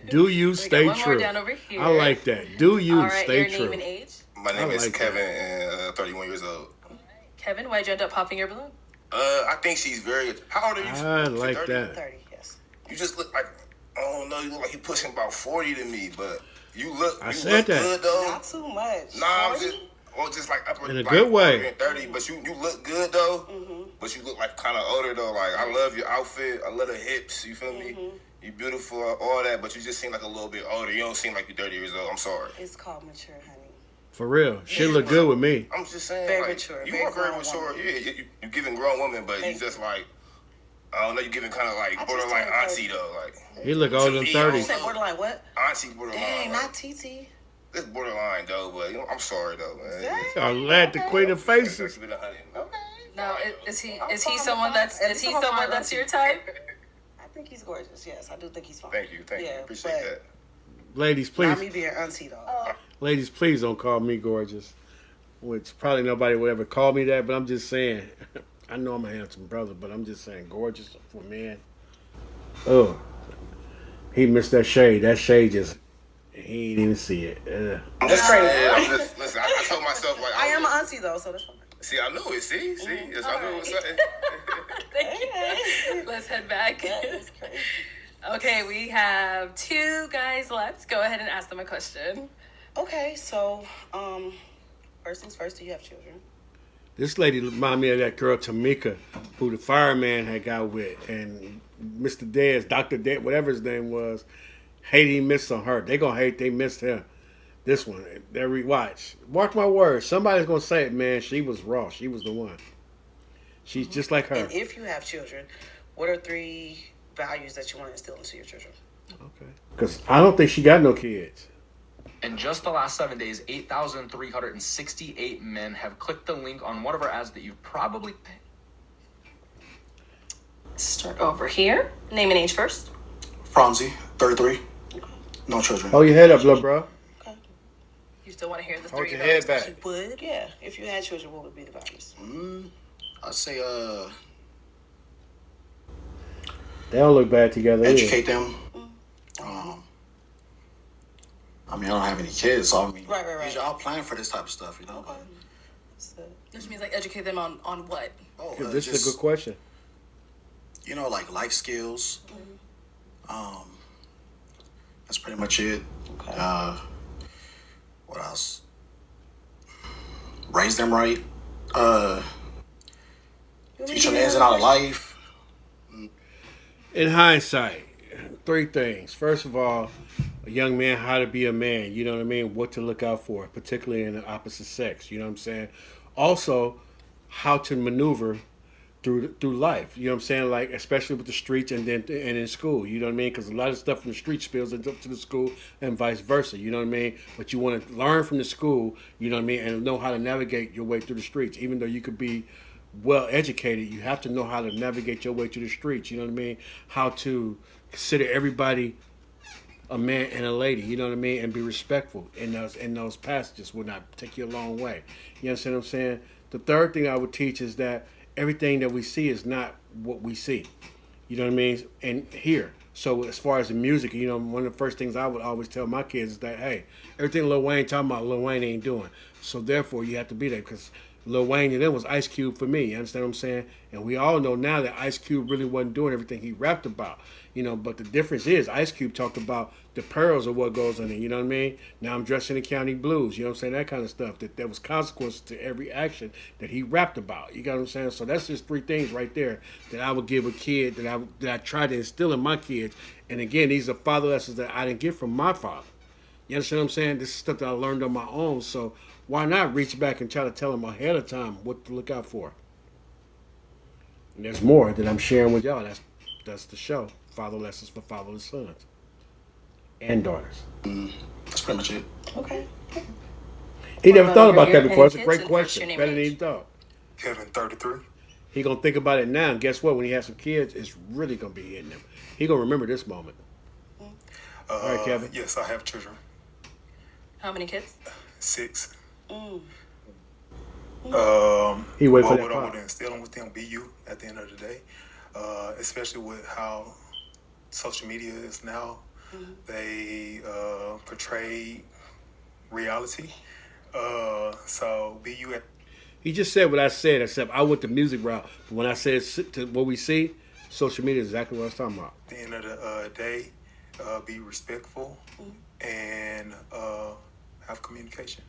S1: Do you
S2: We
S1: stay
S2: got one more
S1: true?
S2: down over here.
S1: I like that. Do you
S2: All right,
S1: stay
S2: your
S1: true?
S2: name and age.
S4: My name
S1: I
S4: is
S1: like
S4: Kevin, and 31 years old.
S2: Kevin, why'd you end up popping your balloon?
S4: I think she's very. How old are you?
S1: I like
S4: 30?
S1: that.
S10: 30, yes.
S4: You just look like, I don't know, you look like you're pushing about 40 to me, but you look.
S1: I
S4: you
S1: said
S4: look
S1: that.
S4: good though.
S10: Not too much.
S4: Nah, I'm
S10: 40?
S4: just like upper,
S1: In a
S4: like,
S1: good way.
S4: 30, but you look good though. But you look like kind of older though. Like I love your outfit. I love the hips. You feel me? You beautiful, all that, but you just seem like a little bit older. You don't seem like you're 30 years old. I'm sorry.
S10: It's called mature, honey.
S1: For real. She look good with me.
S4: I'm just saying.
S10: Very
S4: like,
S10: mature,
S4: You
S10: very
S4: are very
S10: grown
S4: mature.
S10: woman.
S4: Yeah, you're giving grown woman, but
S10: Thank
S4: you just like, I don't know, you're giving kind of like
S10: I just
S4: borderline
S10: turned
S4: auntie
S10: 30.
S4: though. Like
S1: He look older than
S4: me,
S1: 30.
S10: You say borderline what?
S4: auntie borderline.
S10: Dang,
S4: like,
S10: not TT.
S4: It's borderline though, but I'm sorry though, man.
S1: Arlette, the queen of faces.
S4: Keep it 100.
S2: Now, is he
S10: I'm
S2: is he
S10: fine
S2: someone
S10: with
S2: that's
S10: that.
S2: is he
S10: It's
S2: someone
S10: fine,
S2: that's your
S10: auntie.
S2: type?
S10: I think he's gorgeous. Yes, I do think he's fine.
S4: Thank you.
S10: Yeah,
S4: Appreciate
S10: but
S4: that.
S1: Ladies,
S10: Not
S1: please.
S10: me being auntie though.
S1: Ladies, please don't call me gorgeous. Which probably nobody would ever call me that, but I'm just saying. I know I'm a handsome brother, but I'm just saying gorgeous for men. Oh. He missed that shade. That shade just, he ain't even see it.
S4: I'm just crazy. Listen, I told myself like
S10: I am an auntie though, so that's fine.
S4: See, I knew it. See, yes, I knew it was something.
S2: Thank you. Let's head back.
S10: That's crazy.
S2: Okay, we have 2 guys left. Go ahead and ask them a question.
S10: Okay, so first things first, do you have children?
S1: This lady reminded me of that girl Tamika, who the fireman had got with, and Mr. Dez, Dr. Dez, whatever his name was, hate he missed on her. They gonna hate they missed him. This one, watch. Mark my words. Somebody's gonna say it, man. She was raw. She was the one. She's just like her.
S10: And if you have children, what are 3 values that you want to instill into your children?
S1: Okay. Because I don't think she got no kids.
S13: In just the last 7 days, 8,368 men have clicked the link on one of our ads that you've probably...
S2: Start over here. Name and age first.
S8: Franzi, 33. No children.
S1: Hold your head up, little bro.
S2: You still want to hear the
S1: Hold
S2: 3
S1: your head
S2: values?
S1: back.
S10: You would? Yeah. If you had children, what would be the values?
S8: I'd say
S1: They don't look bad together.
S8: educate them. I mean, I don't have any kids, so I mean,
S10: Right.
S8: I'll plan for this type of stuff, you know.
S2: Which means like educate them on what?
S1: But this is a good question.
S8: You know, like life skills. That's pretty much it.
S10: Okay.
S8: What else? Raise them right. Teach them the ins and outs of life.
S1: In hindsight, 3 things. First of all, a young man, how to be a man. You know what I mean? What to look out for, particularly in the opposite sex. You know what I'm saying? Also, how to maneuver through life. You know what I'm saying? Like, especially with the streets and in school. You know what I mean? Because a lot of stuff from the street spills into the school and vice versa. You know what I mean? But you want to learn from the school, you know what I mean, and know how to navigate your way through the streets. Even though you could be well educated, you have to know how to navigate your way through the streets. You know what I mean? How to consider everybody a man and a lady, you know what I mean, and be respectful in those passages will not take you a long way. You understand what I'm saying? The third thing I would teach is that everything that we see is not what we see. You know what I mean? And here. So as far as the music, you know, one of the first things I would always tell my kids is that, hey, everything Lil Wayne talking about, Lil Wayne ain't doing. So therefore, you have to be there because Lil Wayne and them was Ice Cube for me. You understand what I'm saying? And we all know now that Ice Cube really wasn't doing everything he rapped about. You know, but the difference is Ice Cube talked about the perils of what goes on it. You know what I mean? Now I'm dressed in the county blues. You know what I'm saying? That kind of stuff. That there was consequences to every action that he rapped about. You got what I'm saying? So that's just three things right there that I would give a kid that I try to instill in my kids. And again, these are father lessons that I didn't get from my father. You understand what I'm saying? This is stuff that I learned on my own. So why not reach back and try to tell them ahead of time what to look out for? And there's more that I'm sharing with y'all. That's the show. Father Lessons for Fatherless Sons and Daughters.
S8: That's pretty much it.
S10: Okay.
S1: He never thought about that before. It's a
S2: kids
S1: great
S2: and
S1: question.
S2: first
S1: Better than
S2: name
S1: he thought.
S6: Kevin, 33.
S1: He gonna think about it now, and guess what? When he has some kids, it's really gonna be hitting him. He gonna remember this moment. All right, Kevin.
S6: Yes, I have children.
S2: How many kids?
S6: 6.
S1: He wait for
S6: what
S1: that
S6: would I
S1: pop.
S6: would instill with them? Be you at the end of the day, especially with how social media is now. They portray reality. So be you at.
S1: He just said what I said, except I went the music route. But when I said to what we see, social media is exactly what I was talking about.
S6: At the end of the day, be respectful and have communication.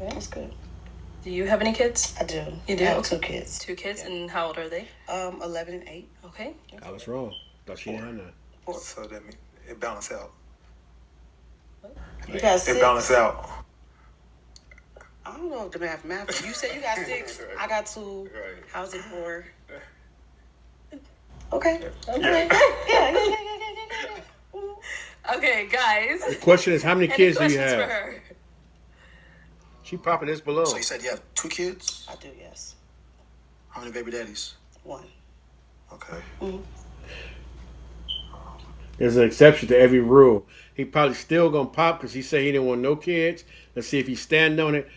S10: That's good.
S2: Do you have any kids?
S10: I do.
S2: You do?
S10: I have
S2: Okay.
S10: 2 kids.
S2: 2 kids, and how old are they?
S10: 11 and 8.
S2: Okay.
S1: I was wrong. Thought she didn't have none.
S6: So that means it balance out.
S10: You got 6.
S6: It balance out.
S10: I don't know if the math. You said you got 6. I got 2.
S6: Right.
S10: How's it 4? Okay.
S6: Yeah.
S2: Okay, guys.
S1: The question is, how many
S2: Any
S1: kids do you
S2: questions for
S1: have?
S2: her?
S1: She popping this balloon.
S8: So you said you have 2 kids?
S10: I do, yes.
S8: How many baby daddies?
S10: 1.
S8: Okay.
S1: There's an exception to every rule. He probably still gonna pop because he said he didn't want no kids. Let's see if he's standing on it.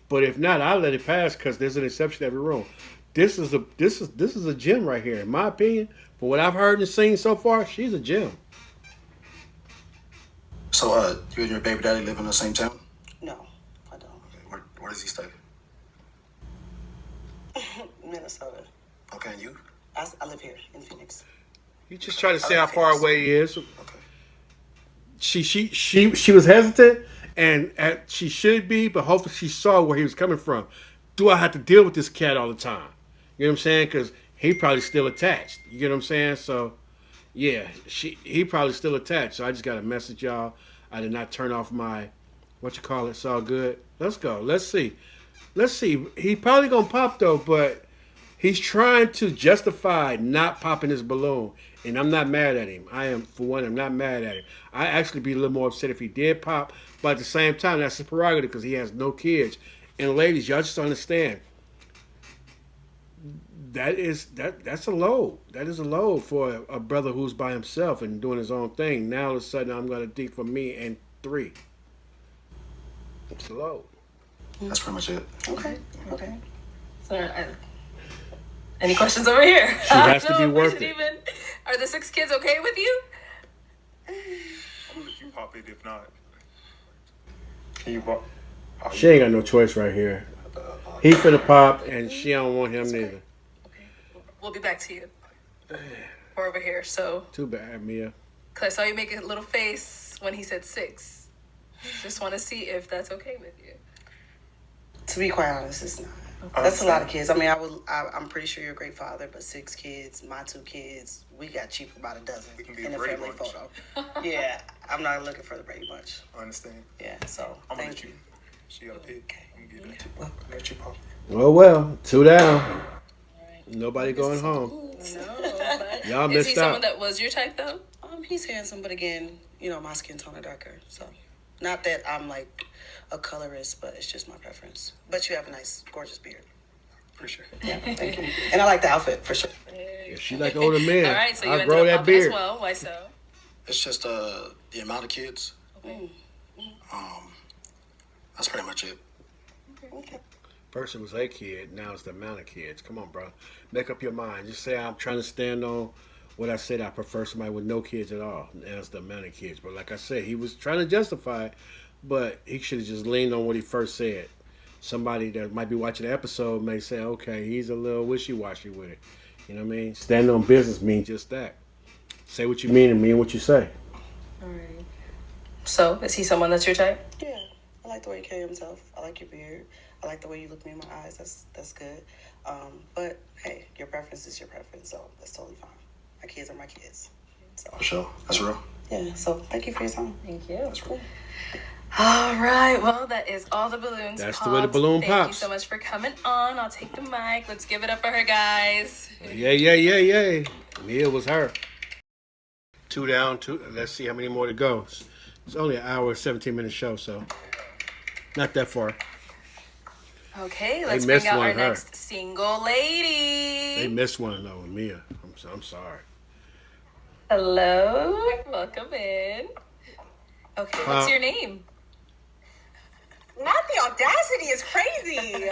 S1: But if not, I'll let it pass because there's an exception to every rule. This is a gem right here, in my opinion. For what I've heard and seen so far, she's a gem.
S8: So you and your baby daddy live in the same town?
S10: No, I don't.
S8: Okay. Where does he stay?
S10: Minnesota.
S8: Okay, and you?
S10: I live here in Phoenix.
S1: You just try to see how far away he is.
S8: Okay.
S1: She was hesitant, and she should be, but hopefully she saw where he was coming from. Do I have to deal with this cat all the time? You know what I'm saying? Because he probably still attached. You get what I'm saying? So, yeah, he probably still attached. So I just got to message y'all. I did not turn off my, it's all good. Let's go. Let's see. He probably going to pop, though, but he's trying to justify not popping his balloon. And I'm not mad at him. I'm not mad at him. I actually be a little more upset if he did pop. But at the same time, that's his prerogative because he has no kids. And ladies, y'all just understand. That's a load. That is a load for a brother who's by himself and doing his own thing. Now all of a sudden I'm going to think for me and 3. It's a load.
S8: That's pretty much it.
S10: Okay.
S2: So, any questions over here?
S1: She has to be worth it.
S2: Are the 6 kids okay with you?
S6: I'm gonna let you pop it. If not, can you pop?
S1: She ain't got no choice right here. He finna pop, and she don't want him neither.
S2: Okay. We'll be back to you. We're over here, so.
S1: Too bad, Mia.
S2: Because I saw you make a little face when he said 6. Just want to see if that's okay with you.
S10: To be quite honest, it's not. That's a lot of kids. I mean, I'm pretty sure you're a great father, but 6 kids, my 2 kids, we got cheap about a dozen in a family photo. Yeah, I'm not looking for the Brady Bunch.
S6: I understand.
S10: Yeah, so
S6: I'm gonna
S10: thank
S6: let
S10: you.
S6: She got a pig. I'm gonna get that. I'm gonna let you pop.
S1: Well, 2 down. Nobody going home.
S2: No,
S1: Y'all
S2: is
S1: missed
S2: he someone
S1: out.
S2: that was your type though?
S10: He's handsome, but again, my skin tone are darker. So, not that I'm like a colorist, but it's just my preference. But you have a nice, gorgeous beard.
S6: Appreciate it.
S10: Yeah, thank you. And I like the outfit for sure.
S1: If she like older men,
S2: All right, so you
S1: I'll
S2: ended
S1: grow
S2: up
S1: that
S2: popping as
S1: beard.
S2: well. Why so?
S8: It's just the amount of kids.
S2: Okay.
S8: That's pretty much it.
S10: Okay.
S1: First it was a kid, now it's the amount of kids. Come on, bro. Make up your mind. Just say I'm trying to stand on what I said. I prefer somebody with no kids at all. Now it's the amount of kids. But like I said, he was trying to justify it, but he should have just leaned on what he first said. Somebody that might be watching the episode may say, okay, he's a little wishy-washy with it. You know what I mean? Standing on business means just that. Say what you mean and mean what you say.
S2: Alright. So, is he someone that's your type?
S10: Yeah, I like the way you carry himself. I like your beard. I like the way you look me in my eyes. That's good. But hey, your preference is your preference, so that's totally fine. My kids are my kids. So.
S8: For sure. That's real.
S10: Yeah. So thank you for your time.
S2: Thank you.
S10: That's cool.
S2: All right. Well, that is all the balloons.
S1: That's
S2: popped.
S1: the way the balloon
S2: Thank you
S1: pops.
S2: so much for coming on. I'll take the mic. Let's give it up for her, guys.
S1: Yay. Mia was her. 2 down, 2. Let's see how many more to go. It's only an hour, 17-minute show, so not that far.
S2: Okay, let's
S1: missed
S2: bring out
S1: one
S2: our
S1: of her.
S2: next single lady.
S1: They missed one though with Mia. I'm sorry.
S2: Hello. Welcome in. Okay, what's your name?
S14: Not the audacity is crazy.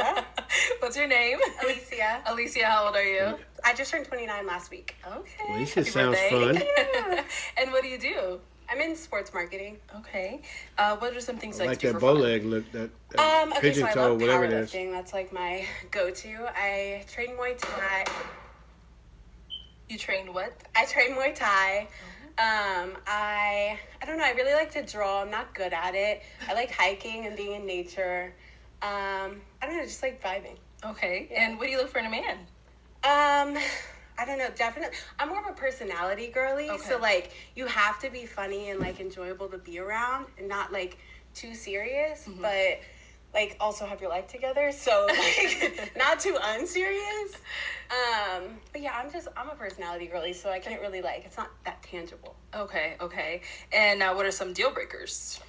S2: What's your name?
S14: Alicia.
S2: Alicia, how old are you?
S14: I just turned 29 last week.
S2: Okay.
S1: Alicia
S2: Happy
S1: sounds
S2: birthday.
S1: fun.
S2: And what do you do?
S14: I'm in sports marketing.
S2: Okay. What are some things
S1: I
S2: you
S1: like
S2: like to do
S1: that
S2: for
S1: bow
S2: fun?
S1: leg look, that
S14: Okay,
S1: pigeon
S14: so I
S1: toe,
S14: love
S1: whatever it is.
S14: powerlifting. That's like my go-to. I train Muay Thai.
S2: You train what?
S14: I train Muay Thai. I don't know. I really like to draw. I'm not good at it. I like hiking and being in nature. I don't know. Just like vibing.
S2: Okay. And what do you look for in a man?
S14: I don't know, definitely. I'm more of a personality girly,
S2: Okay.
S14: so like you have to be funny and like enjoyable to be around, and not like too serious, but like also have your life together. So like not too unserious. But yeah, I'm a personality girly, so I can't really like it's not that tangible.
S2: Okay. And what are some deal breakers?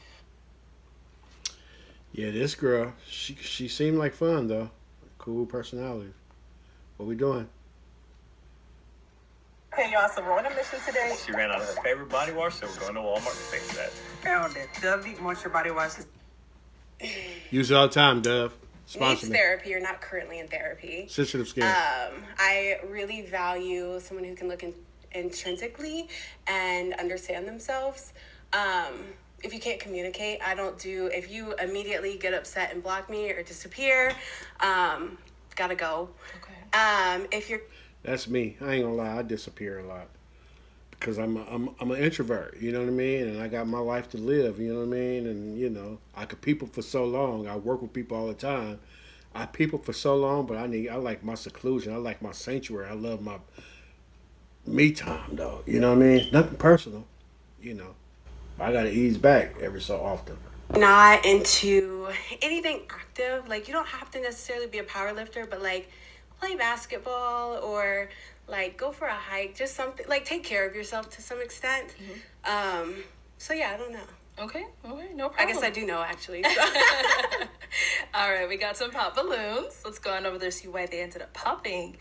S1: Yeah, this girl, she seemed like fun though. Cool personality. What we doing?
S15: Hey y'all, so we're on a mission today. She ran out of her favorite body wash, so we're going to Walmart to fix that. Found it. Dovey Moisture Body Wash.
S1: Use it all the time, Dove. Sponsor
S14: Needs
S1: me.
S14: therapy. You're not currently in therapy.
S1: Sensitive skin.
S14: I really value someone who can look intrinsically and understand themselves. If you can't communicate, if you immediately get upset and block me or disappear, gotta go.
S2: Okay.
S14: If you're
S1: That's me. I ain't gonna lie. I disappear a lot because I'm an introvert. You know what I mean? And I got my life to live. You know what I mean? And I could people for so long. I work with people all the time. I people for so long, but I like my seclusion. I like my sanctuary. I love my me time, though. You know what I mean? Nothing personal. I gotta ease back every so often.
S14: not into anything active, like you don't have to necessarily be a power lifter, but like play basketball or like go for a hike, just something like take care of yourself to some extent. So yeah, I don't know.
S2: Okay, no problem.
S14: I guess I do know actually. So.
S2: All right, we got some pop balloons. Let's go on over there, see why they ended up popping.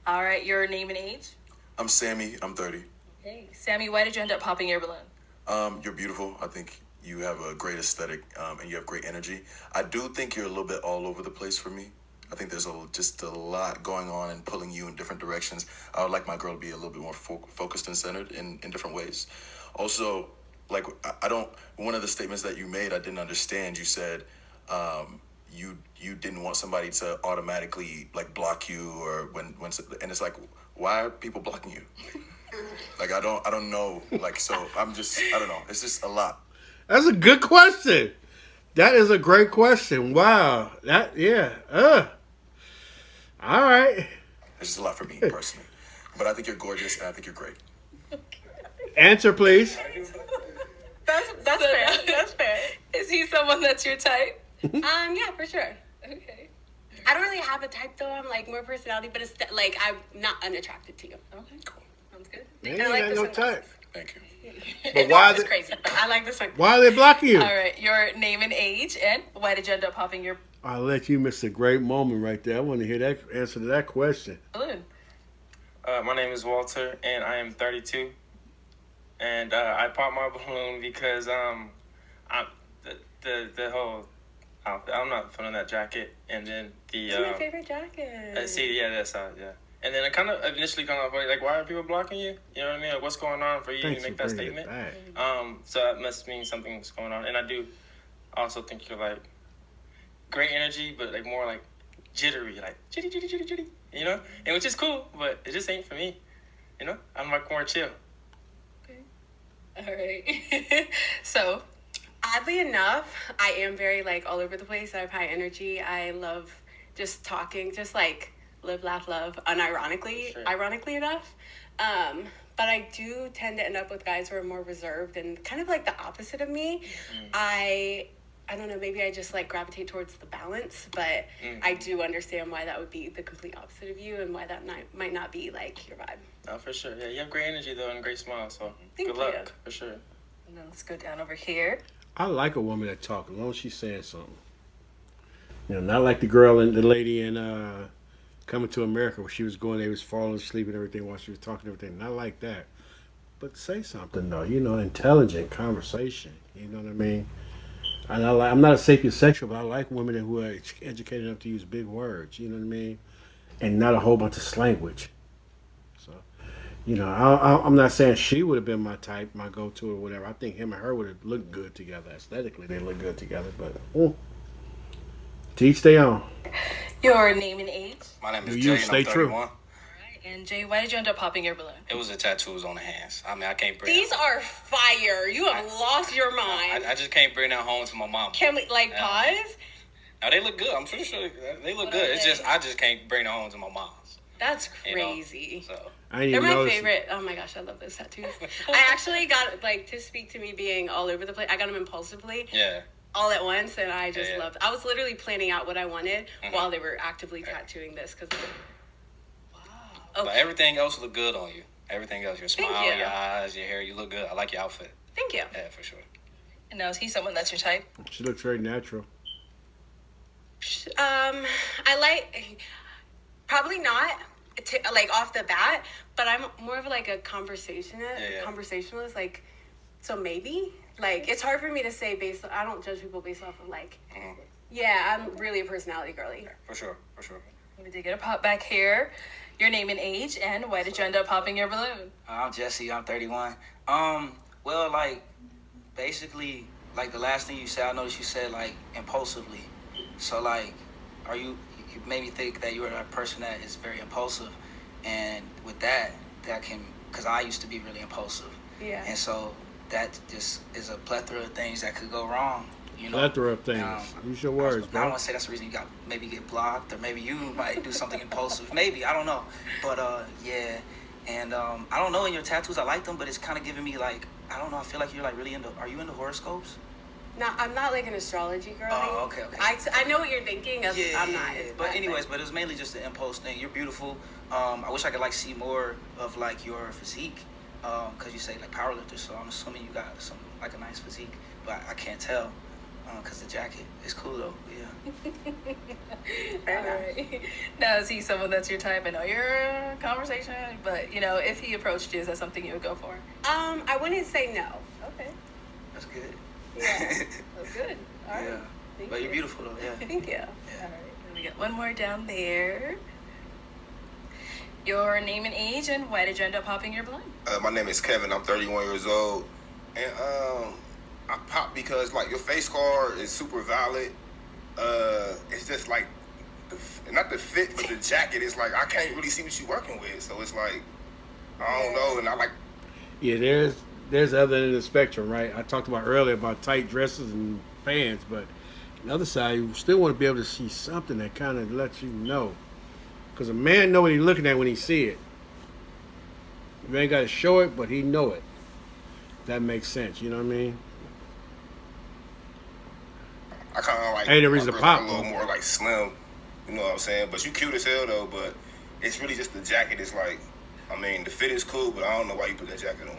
S2: All right, your name and age?
S11: I'm Sammy. I'm 30.
S2: Okay, Sammy, why did you end up popping your balloon?
S11: You're beautiful. I think you have a great aesthetic, and you have great energy. I do think you're a little bit all over the place for me. I think there's just a lot going on and pulling you in different directions. I would like my girl to be a little bit more focused and centered in different ways. Also, like, one of the statements that you made, I didn't understand. You said you didn't want somebody to automatically, like, block you or when and it's like, why are people blocking you? Like, I don't know. Like, so I don't know. It's just a lot.
S1: That's a good question. That is a great question. Wow. All right.
S11: It's just a lot for me personally. But I think you're gorgeous and I think you're great.
S1: Answer, please.
S14: That's fair. That's fair.
S2: Is he someone that's your type?
S14: Yeah, for sure.
S2: Okay.
S14: I don't really have a type though. I'm like more personality, but it's like I'm not unattracted to you.
S2: Okay,
S14: cool. Sounds good.
S1: Man,
S14: And
S1: you
S14: I
S1: ain't
S14: like
S1: got
S14: this
S1: no
S14: one.
S1: type.
S11: Thank you.
S1: But why
S14: It's crazy, but I like this one.
S1: Why are they blocking you?
S2: All right, your name and age, and why did you end up popping your
S1: I'll let you miss a great moment right there. I want to hear that answer to that question.
S2: balloon?
S9: My name is Walter, and I am 32. And I popped my balloon because the whole outfit. I'm not feeling that jacket, and then the.
S14: It's my favorite jacket.
S9: See, yeah, that's yeah. And then it kind of initially kind of like, why are people blocking you? You know what I mean? Like, what's going on for you
S1: Thanks
S9: to make
S1: for
S9: that
S1: bringing it
S9: statement?
S1: back.
S9: So that must mean something's going on. And I do also think you're like great energy, but like more like jittery, like jitty, jitty, jitty, jitty. You know, and which is cool, but it just ain't for me. You know, I'm like more chill.
S2: All right. So,
S14: oddly enough, I am very like all over the place. I have high energy. I love just talking, just like live, laugh, love, unironically, ironically enough. But I do tend to end up with guys who are more reserved and kind of like the opposite of me. I don't know, maybe I just like gravitate towards the balance, but I do understand why that would be the complete opposite of you and why that might not be like your vibe.
S9: Oh, for sure. Yeah, you have great energy though and a great smile, so
S14: Thank
S9: good luck, for sure.
S2: And then let's go down over here.
S1: I like a woman that talks as long as she's saying something. You know, not like the girl and the lady in Coming to America where she was going, they was falling asleep and everything while she was talking and everything. Not like that. But say something though, you know, intelligent conversation. You know what I mean? And I'm not a sapiosexual, but I like women who are educated enough to use big words. You know what I mean? And not a whole bunch of slanguage. So, you know, I'm not saying she would have been my type, my go-to or whatever. I think him and her would have looked good together. Aesthetically, they look good together. But to each their own.
S2: Your name and age?
S12: My name is
S1: Do
S12: Jade,
S1: you
S12: and
S1: stay
S12: I'm 31.
S1: true?
S2: And Jay, why did you end up popping your balloon?
S12: It was the tattoos on the hands. I mean, I can't bring
S14: These are fire. You have lost your mind.
S12: I just can't bring that home to my mom.
S14: Can we like pause?
S12: No, they look good. I'm pretty sure they look good. It's just I just can't bring it home to my mom's.
S14: That's
S12: You know?
S14: crazy.
S12: So
S14: They're my favorite. Oh my gosh, I love those tattoos. I actually got like to speak to me being all over the place. I got them impulsively.
S12: Yeah.
S14: All at once, and I just
S12: Yeah.
S14: loved. I was literally planning out what I wanted while they were actively tattooing this because.
S12: But everything else look good on you. Everything else, your
S14: Thank
S12: smile,
S14: you.
S12: your eyes, your hair, you look good. I like your outfit.
S14: Thank you.
S12: Yeah, for sure.
S2: And now, is he someone that's your type?
S1: She looks very natural.
S14: I like probably not like off the bat, but I'm more of like a conversationalist. Like, so maybe like it's hard for me to say based. I don't judge people based off of like. Yeah, I'm really a personality girly.
S12: For sure, for sure.
S2: We did get a pop back here. Your name and age, and why did you end up popping your balloon?
S7: I'm Jesse. I'm 31. Well, like, basically, like the last thing you said, I noticed you said like impulsively. So like, you made me think that you are a person that is very impulsive, and with that can, because I used to be really impulsive.
S14: Yeah.
S7: And so that just is a plethora of things that could go wrong. You know,
S1: Plethora of things. Use your words,
S7: I
S1: bro.
S7: don't want to say that's the reason you got maybe get blocked, or maybe you might do something impulsive. Maybe, I don't know. But yeah, and I don't know. In your tattoos, I like them, but it's kind of giving me like, I don't know. I feel like you're like really into. Are you into horoscopes?
S14: No, I'm not like an astrology girl.
S7: Oh, okay.
S14: I know what you're thinking. I'm not.
S7: But anyways, but it was mainly just the impulse thing. You're beautiful. I wish I could like see more of like your physique, because you say like powerlifter, so I'm assuming you got some like a nice physique, but I can't tell. Because the jacket is cool though, yeah.
S2: Alright. Now, is he someone that's your type? I know you're a conversation, but you know, if he approached you, is that something you would go for?
S14: I wouldn't say no.
S2: Okay.
S7: That's good.
S2: Yeah, that's good. All right.
S7: Yeah.
S2: Thank
S7: But
S2: you.
S7: you're beautiful though, yeah.
S14: Thank you.
S2: All right. We got one more down there. Your name and age, and why did you end up popping your balloon?
S4: My name is Kevin. I'm 31 years old, and I popped because like your face card is super valid. It's just like not the fit, but the jacket. It's like I can't really see what you're working with, so it's like I don't know, and I like.
S1: Yeah, there's other end of the spectrum, right? I talked about earlier about tight dresses and pants, but on the other side, you still want to be able to see something that kind of lets you know. Because a man know what he's looking at when he see it. You ain't got to show it, but he know it. That makes sense, you know what I mean?
S4: I kind of like.
S1: Ain't no reason to pop.
S4: A little more like slim, you know what I'm saying? But you cute as hell though. But it's really just the jacket. It's like, I mean, the fit is cool, but I don't know why you put that jacket on.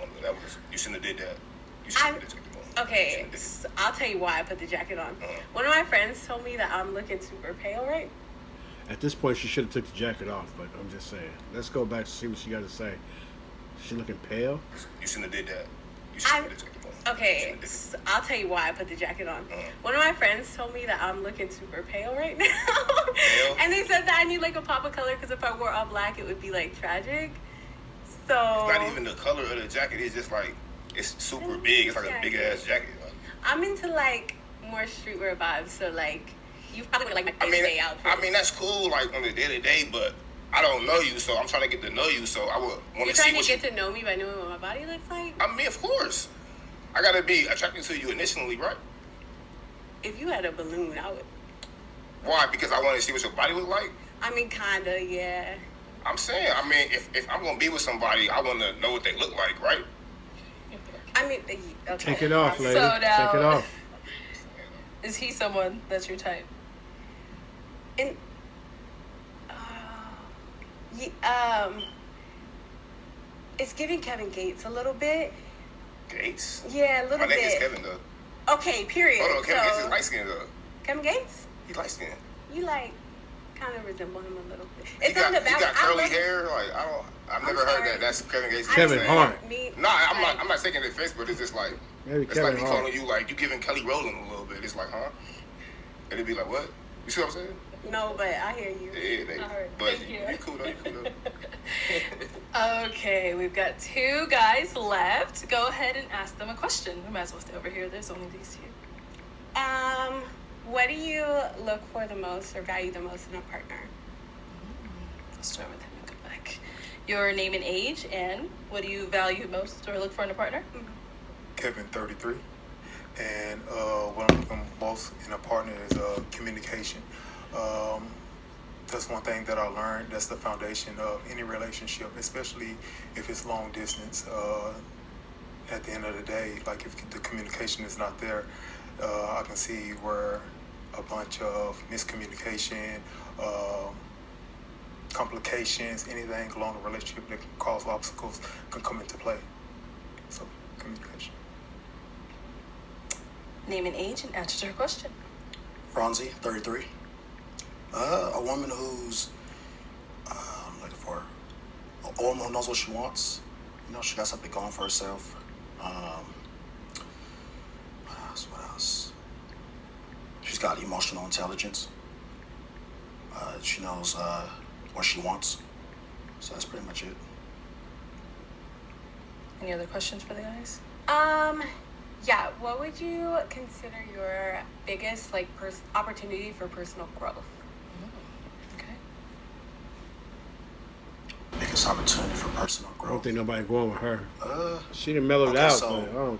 S4: You shouldn't have did that. You shouldn't have put that jacket on.
S14: Okay, so I'll tell you why I put the jacket on. One of my friends told me that I'm looking super pale, right?
S1: At this point, she should have took the jacket off, but I'm just saying. Let's go back to see what she got to say. She looking pale?
S4: You shouldn't have did that. You should put the jacket on.
S14: Okay, so I'll tell you why I put the jacket on. One of my friends told me that I'm looking super pale right now.
S4: Pale?
S14: And they said that I need like a pop of color because if I wore all black, it would be like tragic. So
S4: It's not even the color of the jacket. It's just like, it's super big. It's like a big ass jacket. Like,
S14: I'm into like more streetwear vibes. So like, you probably would like my day outfit.
S4: I mean, that's cool, like on the day to day, but I don't know you, so I'm trying to get to know you. So I would want
S14: You're
S4: to see
S14: trying
S4: what
S14: to get to know me by knowing what my body looks like?
S4: I mean, of course. I gotta be attracted to you initially, right?
S14: If you had a balloon, I would.
S4: Why? Because I want to see what your body look like?
S14: I mean, kinda, yeah.
S4: I'm saying, I mean, if I'm gonna be with somebody, I want to know what they look like, right?
S14: I mean, okay.
S1: Take it off, lady.
S2: So now,
S1: Take it off.
S2: Is he someone that's your type?
S14: And it's giving Kevin Gates a little bit.
S4: Gates?
S14: Yeah, a little
S4: My
S14: bit.
S4: name is Kevin, though.
S14: Okay, period.
S4: Hold on, Kevin
S14: So-
S4: Gates is light skinned, though.
S14: Kevin Gates?
S4: He light skinned.
S14: You like kind of resemble him a little bit.
S4: He
S14: It's
S4: got,
S14: on the
S4: he
S14: back.
S4: got curly hair. Like, I've never heard that. That's Kevin Gates.
S1: Kevin Hart.
S4: No, I'm not taking offense, but it's just like,
S1: Maybe
S4: it's
S1: Kevin
S4: like me
S1: Hart.
S4: calling you, like, you giving Kelly Rowland a little bit. It's like, huh? And it'd be like, what? You see what I'm saying?
S14: No, but I hear you.
S4: Yeah, but you cool though. You cool though.
S2: Okay, we've got 2 guys left. Go ahead and ask them a question. We might as well stay over here. There's only these 2.
S14: What do you look for the most or value the most in a partner?
S2: Let's start with him and go back. Your name and age, and what do you value most or look for in a partner?
S6: Kevin, 33. And what I'm looking most in a partner is communication. That's one thing that I learned. That's the foundation of any relationship, especially if it's long distance. At the end of the day, like if the communication is not there, I can see where a bunch of miscommunication, complications, anything along the relationship that can cause obstacles can come into play. So, communication.
S2: Name and age, and answer to her question.
S8: Franzi, 33. A woman who's I'm looking for a woman who knows what she wants. You know, she got something going for herself. What else? She's got emotional intelligence. She knows what she wants. So that's pretty much it.
S2: Any other questions for the guys?
S14: Yeah, what would you consider your biggest like opportunity for personal growth?
S8: Biggest opportunity for personal
S1: I
S8: growth.
S1: don't think nobody going with her. She done mellowed
S8: okay,
S1: out,
S8: so-
S1: but I don't.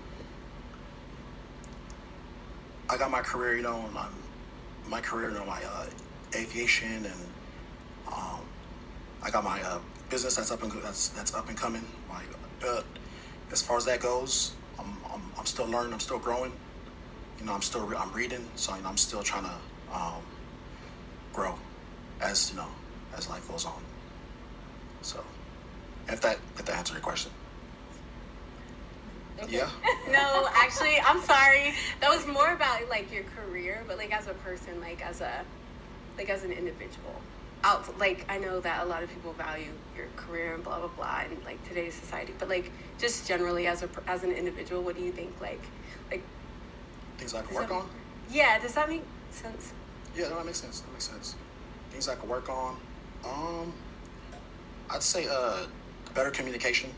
S8: I got my career, you know, my aviation, and I got my business that's up and coming. As far as that goes, I'm still learning, I'm still growing. You know, I'm reading, so you know, I'm still trying to grow as you know as life goes on. So, if that answers your question. Yeah.
S14: No, actually, I'm sorry. That was more about like your career, but like as a person, like as an individual. Like I know that a lot of people value your career and blah blah blah in like today's society, but like just generally as an individual, what do you think like
S8: Things I can work on?
S14: Yeah, does that make sense?
S8: Yeah, no, that makes sense. Things I can work on. I'd say better communication.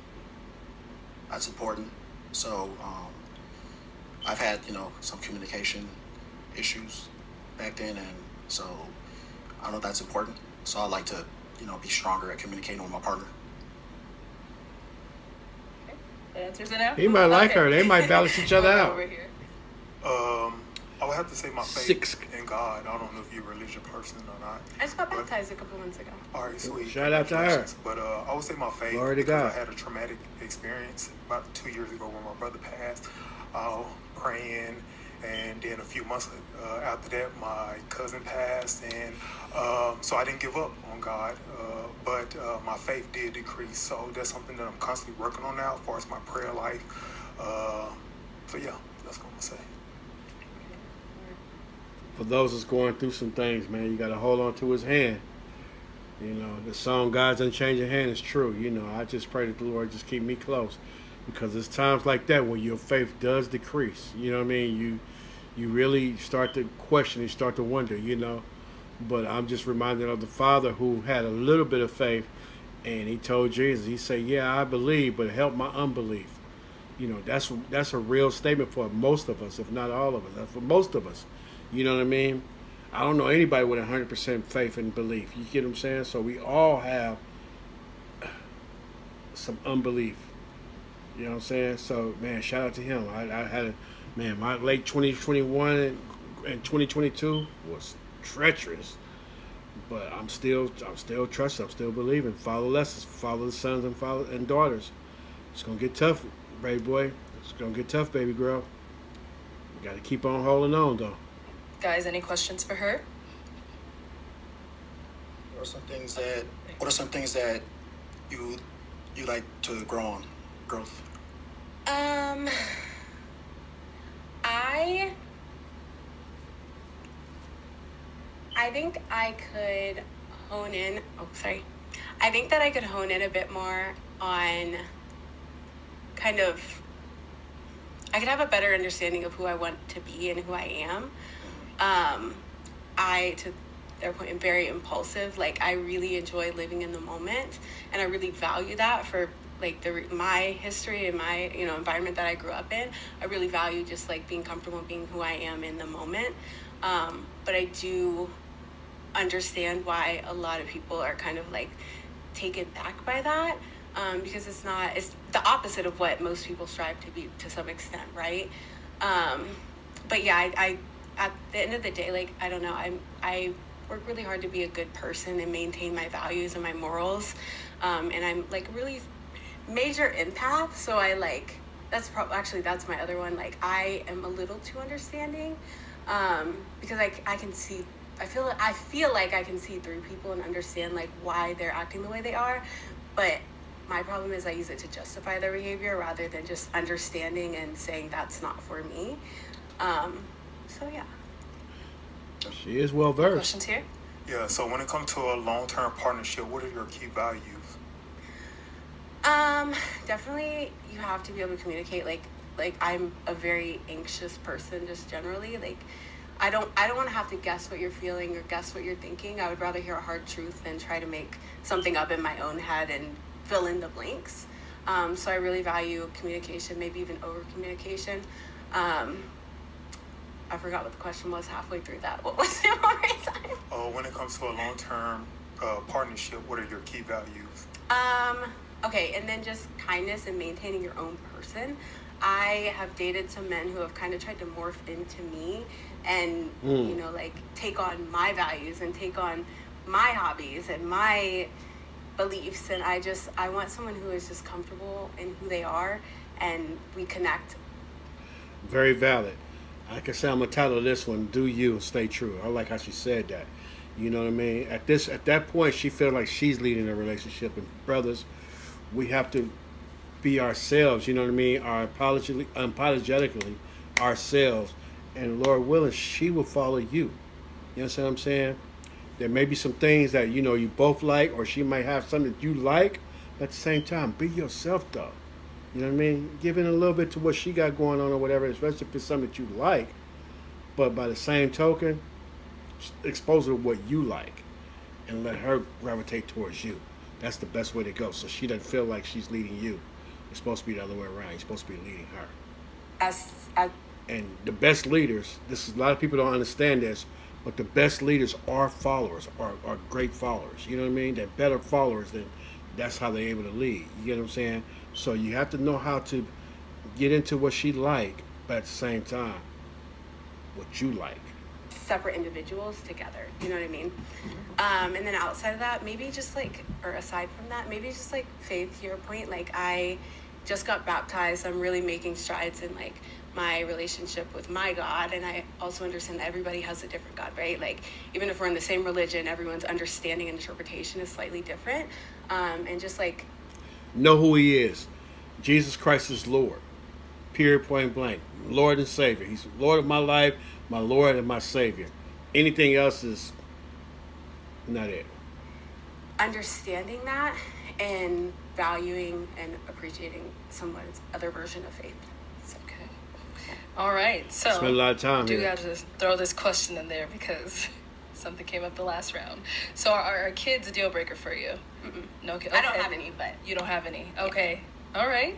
S8: That's important. So I've had, you know, some communication issues back then, and so I know that's important. So I like to, you know, be stronger at communicating with my partner.
S2: That answers it now?
S1: He might like her. They might balance each other out.
S2: Over here.
S6: I would have to say my faith in God. I don't know if you're a religious person or not.
S14: I just got baptized a couple months ago.
S6: All right, sweet.
S1: Shout out to her.
S6: But I would say my faith,
S1: Glory to
S6: because
S1: God.
S6: I had a traumatic experience about 2 years ago when my brother passed. Praying, and then a few months after that, my cousin passed, and so I didn't give up on God. But my faith did decrease, so that's something that I'm constantly working on now, as far as my prayer life. So yeah, that's what I'm gonna say.
S1: For those that's going through some things, man, you got to hold on to his hand. You know, the song God's Unchanging Hand is true. You know, I just pray that the Lord just keep me close. because it's times like that where your faith does decrease. You know what I mean? You really start to question, you start to wonder, you know. But I'm just reminded of the father who had a little bit of faith, and he told Jesus, he said, "Yeah, I believe, but help my unbelief." You know, that's a real statement for most of us, if not all of us. That's for most of us. You know what I mean? I don't know anybody with 100% faith and belief. You get what I'm saying? So we all have some unbelief. You know what I'm saying? So, man, shout out to him. I had my late 2021 and 2022 was treacherous. But I'm still trusting. I'm still believing. Follow lessons. Follow the sons and daughters. It's going to get tough, baby boy. It's going to get tough, baby girl. You got to keep on holding on, though.
S2: Guys, any questions for her?
S8: What are some things that you like to grow on? Growth.
S14: I think I could hone in. I think that I could hone in a bit more on kind of. I could have a better understanding of who I want to be and who I am. To their point, am very impulsive. Like, I really enjoy living in the moment, and I really value that for like my history and my environment that I grew up in. I really value just like being comfortable being who I am in the moment. But I do understand why a lot of people are kind of like taken back by that, because it's the opposite of what most people strive to be to some extent, right? But yeah, I at the end of the day, like, I don't know, I work really hard to be a good person and maintain my values and my morals, and I'm like really major empath, so I like that's my other one. Like, I am a little too understanding, because I can see. I feel like I can see through people and understand like why they're acting the way they are, but my problem is I use it to justify their behavior rather than just understanding and saying that's not for me. So yeah.
S1: She is well versed.
S2: Questions here?
S6: Yeah. So when it comes to a long-term partnership, what are your key values?
S14: Definitely you have to be able to communicate. Like I'm a very anxious person just generally. Like I don't want to have to guess what you're feeling or guess what you're thinking. I would rather hear a hard truth than try to make something up in my own head and fill in the blanks. So I really value communication, maybe even over communication. I forgot what the question was halfway through that. What was it one more time?
S6: When it comes to a long-term partnership, what are your key values?
S14: Okay, and then just kindness and maintaining your own person. I have dated some men who have kind of tried to morph into me and, like take on my values and take on my hobbies and my beliefs. And I want someone who is just comfortable in who they are and we connect.
S1: Very valid. Like I said, I'm going to title this one, Do You and Stay True. I like how she said that. You know what I mean? At that point, she felt like she's leading a relationship. And brothers, we have to be ourselves, you know what I mean? Unapologetically ourselves. And Lord willing, she will follow you. You know what I'm saying? There may be some things that, you both like, or she might have something that you like. But at the same time, be yourself, though. You know what I mean? Give in a little bit to what she got going on or whatever, especially if it's something that you like. But by the same token, expose her what you like and let her gravitate towards you. That's the best way to go. So she doesn't feel like she's leading you. It's supposed to be the other way around. You're supposed to be leading her. And the best leaders, a lot of people don't understand this, but the best leaders are followers, are great followers. You know what I mean? They're better followers than that's how they're able to lead. You get what I'm saying? So you have to know how to get into what she like, but at the same time, what you like.
S14: Separate individuals together, you know what I mean? And then outside of that, maybe just aside from that, maybe just like faith, to your point. Like, I just got baptized. I'm really making strides in like my relationship with my God, and I also understand that everybody has a different God, right? Like, even if we're in the same religion, everyone's understanding and interpretation is slightly different. And just like
S1: know who he is. Jesus Christ is Lord. Period, point blank. Lord and Savior. He's Lord of my life, my Lord and my Savior. Anything else is not it.
S14: Understanding that and valuing and appreciating someone's other version of faith. So.
S2: Okay. All right. So
S1: Spend a lot of time
S2: do
S1: here.
S2: got to throw this question in there because something came up the last round. So are kids a deal breaker for you?
S14: Mm-mm.
S2: No kid.
S14: I don't have any, but
S2: you don't have any. Okay. All right.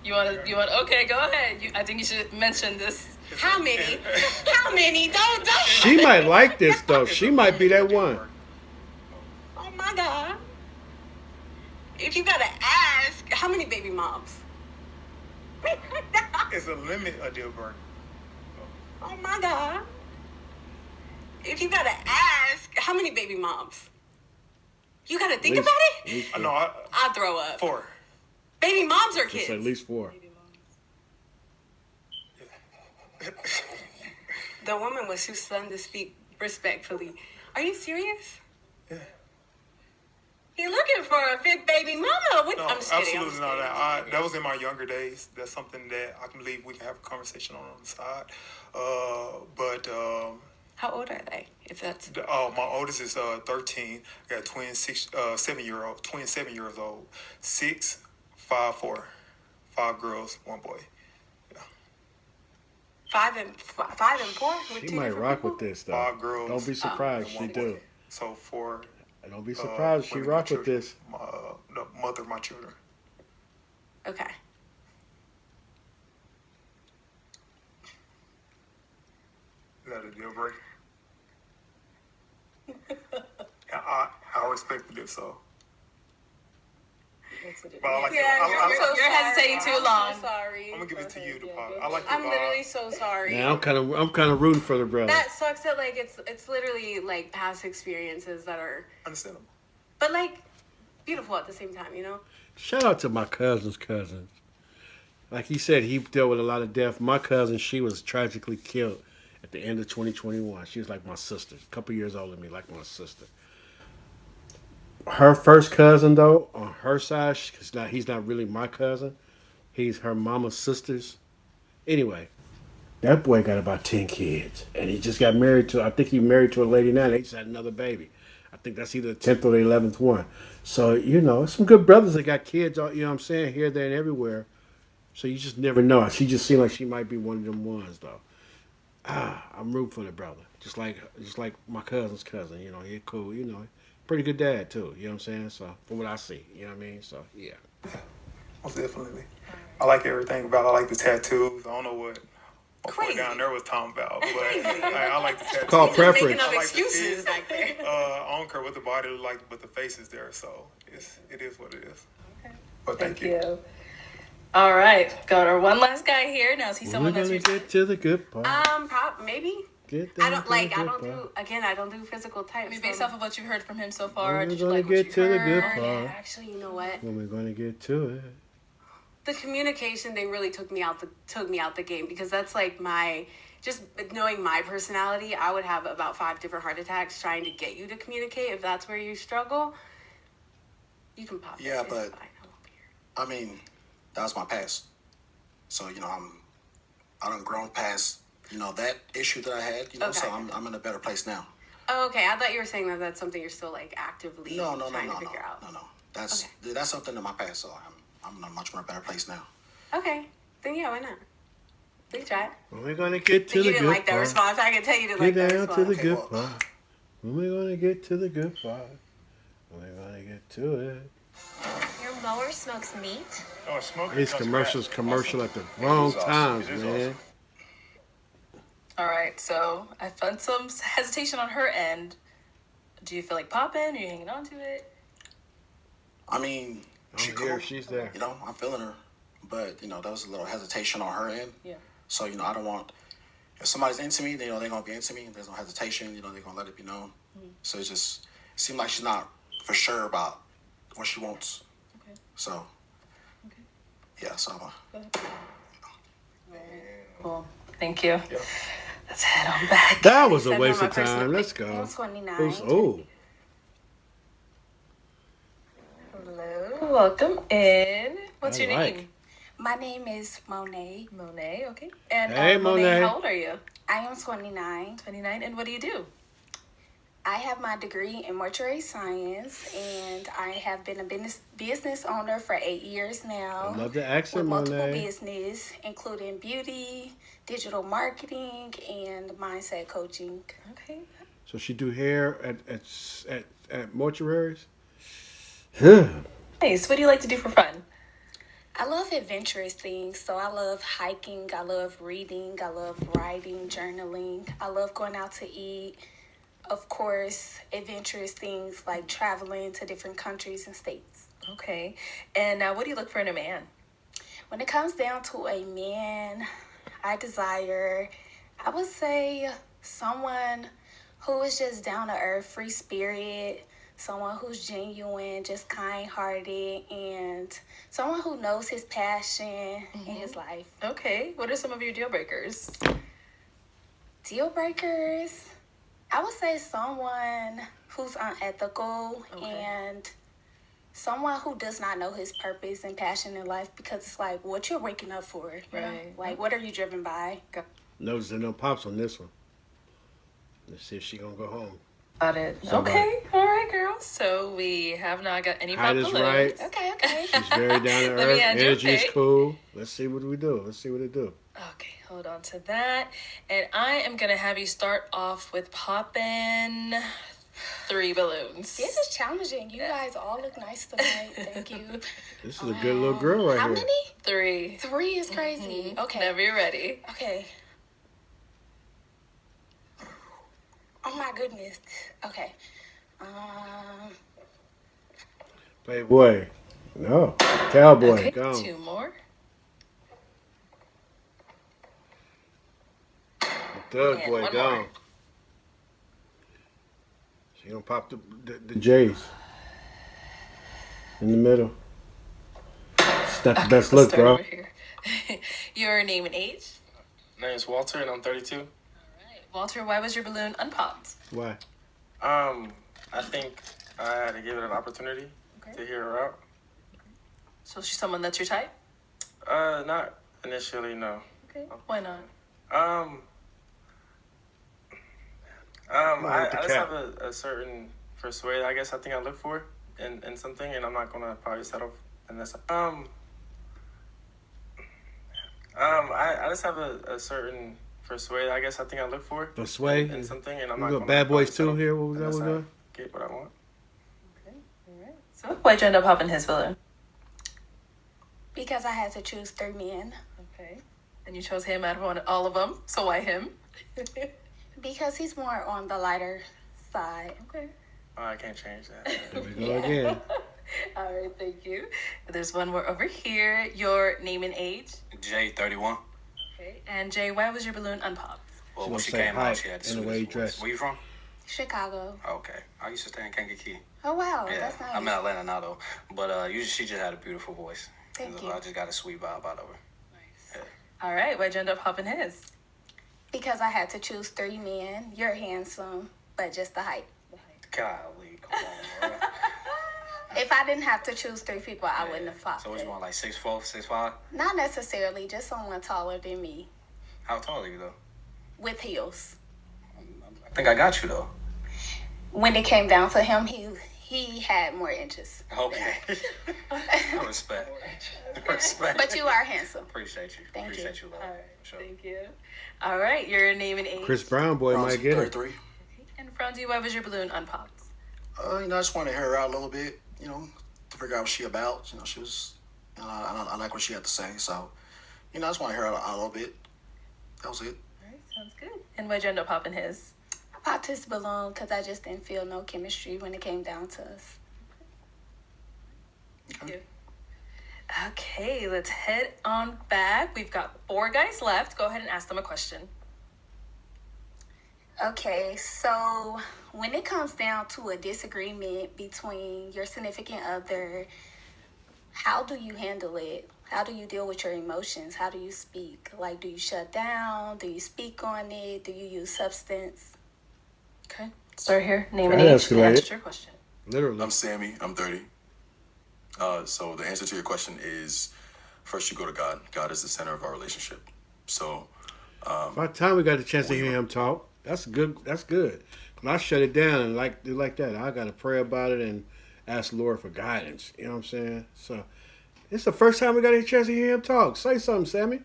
S2: You want? Okay, go ahead. I think you should mention this.
S14: How many? How many? Don't.
S1: She might like this though. She might be that one.
S14: Oh my God. If you gotta ask, how many baby moms?
S6: Is a limit a deal breaker?
S14: Oh my God. If you gotta ask, how many baby moms? You gotta think about it?
S6: No,
S14: I'll throw up.
S6: 4.
S14: Baby moms or
S1: It's
S14: kids?
S1: at least 4.
S14: The woman was too stunned to speak respectfully. Are you serious?
S6: Yeah.
S14: You're looking for a 5th baby mama? What?
S6: No,
S14: I'm just kidding.
S6: absolutely not. That was in my younger days. That's something that I can believe we can have a conversation on the side.
S14: How old are they? If that's
S6: my oldest is 13. I got twin 7 years old. 6, 5, 4, 5 girls, 1 boy.
S14: 5 and 4.
S1: She might rock with this though.
S6: 5 girls.
S1: Don't be surprised. She do.
S6: So 4.
S1: Don't be surprised. She rock with this.
S6: The mother of my children.
S14: Okay.
S6: Is that a deal breaker? I respected it, so. But I like
S2: You're hesitating too long.
S14: I'm so sorry.
S6: I'm gonna give it to you, the pop. I like the
S14: I'm literally so sorry.
S1: Yeah, I'm kind of rooting for the brother.
S14: That sucks that like it's literally like past experiences that are
S6: understandable,
S14: but like beautiful at the same time, you know.
S1: Shout out to my cousin's cousins. Like he said, he dealt with a lot of death. My cousin, she was tragically killed at the end of 2021. She was like my sister, a couple years older than me, like my sister. Her first cousin, though, on her side, because he's not really my cousin. He's her mama's sister's. Anyway, that boy got about 10 kids. And he just got married to, I think he married to a lady now. They just had another baby. I think that's either the 10th or the 11th one. So, you know, some good brothers that got kids, you know what I'm saying, here, there, and everywhere. So you just never know. She just seemed like she might be one of them ones, though. I'm rooting for the brother. Just like my cousin's cousin, you know, he's cool, you know. Pretty good dad, too, you know what I'm saying? So, from what I see, you know what I mean? So, yeah.
S6: Most definitely. I like everything about it. I like the tattoos. I don't know what my boy down there was talking about, but I like the tattoos.
S1: It's called preference.
S6: I like
S14: excuses back there.
S6: I don't care what the body look like, but the face is there, so it is what it is. Okay. But thank you.
S2: All right, got our one last guy here. Now is he someone that's
S1: We're gonna get to the good part.
S14: Maybe.
S1: I
S14: don't do physical types.
S2: I mean, based off of what you've heard from him so far,
S1: We're
S2: did you
S1: gonna
S2: like what
S1: get
S2: you
S1: to the
S2: heard?
S1: good part.
S14: Actually, you know what?
S1: When we're gonna get to it.
S14: The communication thing really took me out the game, because that's like just knowing my personality, I would have about 5 different heart attacks trying to get you to communicate. If that's where you struggle, you can pop.
S8: Yeah, but I mean, that was my past. So, you know, I done grown past, you know, that issue that I had, you know, so I'm in a better place now.
S14: Oh, okay. I thought you were saying that that's something you're still like actively trying to figure out.
S8: No. That's something in my past, so I'm in a much more better place now.
S14: Okay. Then yeah, why not? We tried.
S1: We're gonna get to the good part.
S14: You didn't like that response. I can tell you didn't like that response.
S1: Get down to the good part. When we're gonna get to the good part. We're gonna get to it.
S16: Your mower smokes meat?
S6: Oh, smoke.
S1: These commercial at the wrong times, man.
S2: All right, so I found some hesitation on her end. Do you feel like popping? Are you hanging on to it?
S8: I mean,
S1: she's there.
S8: You know, I'm feeling her, but you know, there was a little hesitation on her end.
S2: Yeah.
S8: So you know, I don't want, if somebody's into me, you know, they're gonna be into me. There's no hesitation. You know, they're gonna let it be known. Mm-hmm. So it seemed like she's not for sure about what she wants. Okay. So. Okay. Yeah. So.
S2: Cool. Thank you. Yeah. Let's head on back.
S1: That was a waste of time. Let's go.
S16: I'm 29.
S2: Hello. Welcome in. What's your name?
S16: My name is Monet.
S2: Monet, okay. And
S1: hey,
S2: Monet, how old are you?
S16: I am 29.
S2: 29. And what do you do?
S16: I have my degree in mortuary science, and I have been a business owner for 8 years now.
S1: I love the accent,
S16: with multiple
S1: Monet.
S16: business, including beauty, digital marketing, and mindset coaching.
S2: Okay.
S1: So she do hair at mortuaries?
S2: Nice. What do you like to do for fun?
S16: I love adventurous things. So I love hiking, I love reading, I love writing, journaling. I love going out to eat. Of course, adventurous things like traveling to different countries and states.
S2: Okay. And what do you look for in a man?
S16: When it comes down to a man, I desire, I would say, someone who is just down to earth, free spirit, someone who's genuine, just kind-hearted, and someone who knows his passion in his life.
S2: Okay. What are some of your deal breakers?
S16: Deal breakers? I would say someone who's unethical and someone who does not know his purpose and passion in life, because it's like what you're waking up for. You know? Like, what are you driven by?
S1: Notice there no pops on this one. Let's see if she gonna go home.
S2: Got it.
S1: Somebody.
S2: Okay. All right, girls. So we have not got any
S1: Height
S2: pop
S1: is
S2: balloons.
S1: right.
S16: Okay.
S1: She's very down to
S2: Let me
S1: earth.
S2: add your
S1: Energy is
S2: pick.
S1: cool. Let's see what we do. Let's see what it do.
S2: Okay, hold on to that. And I am going to have you start off with popping 3 balloons.
S16: This is challenging. You guys all look nice tonight. Thank you.
S1: This is a good little girl right
S16: How
S1: here.
S16: many?
S2: 3.
S16: 3 is crazy. Okay.
S2: Whenever you're ready.
S16: Okay. Oh my goodness. Okay.
S1: Playboy. No. Cowboy.
S2: Okay,
S1: Gone.
S2: 2 more.
S1: Thug
S2: And
S1: boy
S2: one
S1: gone.
S2: more.
S1: She gonna pop the J's in the middle. It's not the best
S2: Let's
S1: look,
S2: start
S1: bro.
S2: over here. Your name and age?
S9: My name is Walter, and I'm 32.
S2: All right. Walter, why was your balloon unpopped?
S1: Why?
S9: I think I had to give it an opportunity to hear her out.
S2: So she's someone that's your type?
S9: Not initially, no.
S2: Okay. Why not?
S9: I just have a certain persuade, I guess, I think I look for in something, and I'm not gonna probably settle in this. I just have a certain persuade, I guess, I think I look for
S1: Persuade?
S9: in something, and I'm
S1: We
S9: not
S1: got
S9: gonna
S1: Bad Boys
S9: probably
S1: 2 here. What was that
S9: unless
S1: we're
S9: I
S1: doing?
S9: get what I want.
S2: So why'd you end up popping his balloon?
S16: Because I had to choose 3 men.
S2: Okay. And you chose him out of all of them. So why him?
S16: Because he's more on the lighter side.
S2: Okay.
S9: Oh, I can't change that.
S1: There we go again.
S2: All right, thank you. There's one more over here. Your name and age.
S12: Jade, 31.
S2: Okay. And Jay, why was your balloon unpopped?
S12: Well,
S1: She
S12: when
S1: gonna
S12: she
S1: say
S12: came
S1: height
S12: out, she had the
S1: and the way
S12: sweetest
S1: you
S12: voice.
S1: dress.
S12: Where you from?
S16: Chicago.
S12: Okay. I used to stay in Kankakee.
S16: Oh, wow.
S12: Yeah,
S16: That's nice.
S12: I'm in Atlanta now, though. But she just had a beautiful voice.
S16: Thank you.
S12: I just got a sweet vibe out of her.
S2: All right, why'd you end up popping his?
S16: Because I had to choose 3 men. You're handsome, but just the height.
S12: Golly, come on, bro.
S16: If I didn't have to choose 3 people, I wouldn't have popped
S12: So what
S16: it.
S12: you want, like 6'4", 6'5"?
S16: Not necessarily, just someone taller than me
S12: How tall are you, though?
S16: with heels.
S12: I think I got you, though.
S16: When it came down to him, he had more inches.
S12: Okay. Respect. Respect.
S16: But you are handsome.
S12: Appreciate you.
S16: Thank you.
S12: Appreciate you, love.
S2: All right,
S12: Sure.
S2: thank you. All right, your name and age.
S1: Chris Brown boy might get it.
S8: 33.
S2: And Franzi, why was your balloon unpopped?
S8: I just wanted to hear her out a little bit, to figure out what she about. She was, I like what she had to say. So, I just want to hear her out a little bit. That was it.
S2: All right, sounds good. And why'd you end up popping his?
S16: I popped his balloon because I just didn't feel no chemistry when it came down to us.
S2: Thank you. Okay, let's head on back. We've got 4 guys left. Go ahead and ask them a question.
S16: Okay, so when it comes down to a disagreement between your significant other, how do you handle it? How do you deal with your emotions? How do you speak? Like, do you shut down? Do you speak on it? Do you use substance?
S2: Okay, start here. Name and
S1: That
S2: age. And
S1: escalated.
S2: answer your question.
S1: Literally.
S11: I'm Sammy. I'm 30. So the answer to your question is, first you go to God. God is the center of our relationship. So
S1: By the time we got the chance to hear him talk, that's good. That's good. And I shut it down and like that. I got to pray about it and ask the Lord for guidance. You know what I'm saying? So it's the first time we got a chance to hear him talk. Say something, Sammy.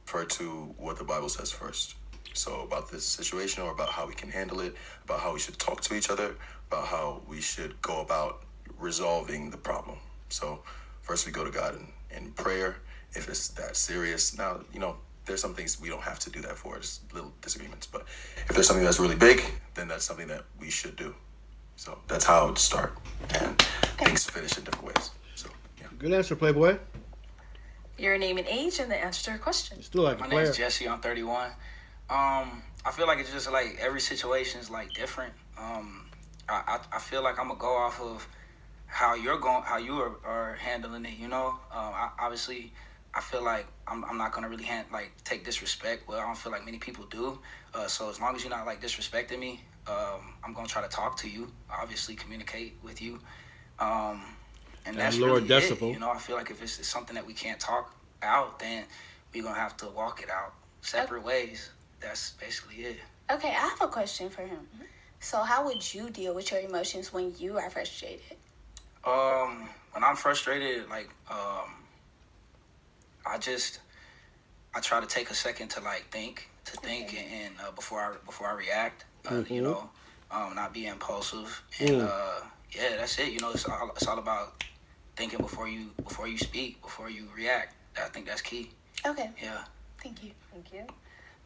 S11: Refer to what the Bible says first. So about this situation, or about how we can handle it, about how we should talk to each other, about how we should go about resolving the problem. So first we go to God in prayer if it's that serious. Now, there's some things we don't have to do that for, just little disagreements. But if there's something that's really big, then that's something that we should do. So that's how it would start. And things finish in different ways. So, yeah.
S1: Good answer, Playboy.
S2: Your name and age and the answer to her question.
S1: Still like
S7: My name's Jesse. I'm 31. I feel like it's just like every situation is like different. I feel like I'm gonna go off of how you are handling it. Obviously, I feel like I'm not gonna really take disrespect. Well, I don't feel like many people do. So as long as you're not like disrespecting me, I'm gonna try to talk to you. Obviously, communicate with you. And that's
S1: lower
S7: really
S1: decibel.
S7: it. I feel like if it's something that we can't talk out, then we're gonna have to walk it out separate ways. That's basically it.
S16: Okay, I have a question for him. So how would you deal with your emotions when you are frustrated?
S7: When I'm frustrated, I try to take a second to think and before I react. Not be impulsive, and that's it. It's all about thinking before you speak, before you react. I think that's key.
S16: Okay.
S7: Yeah.
S16: Thank you.
S2: Thank you.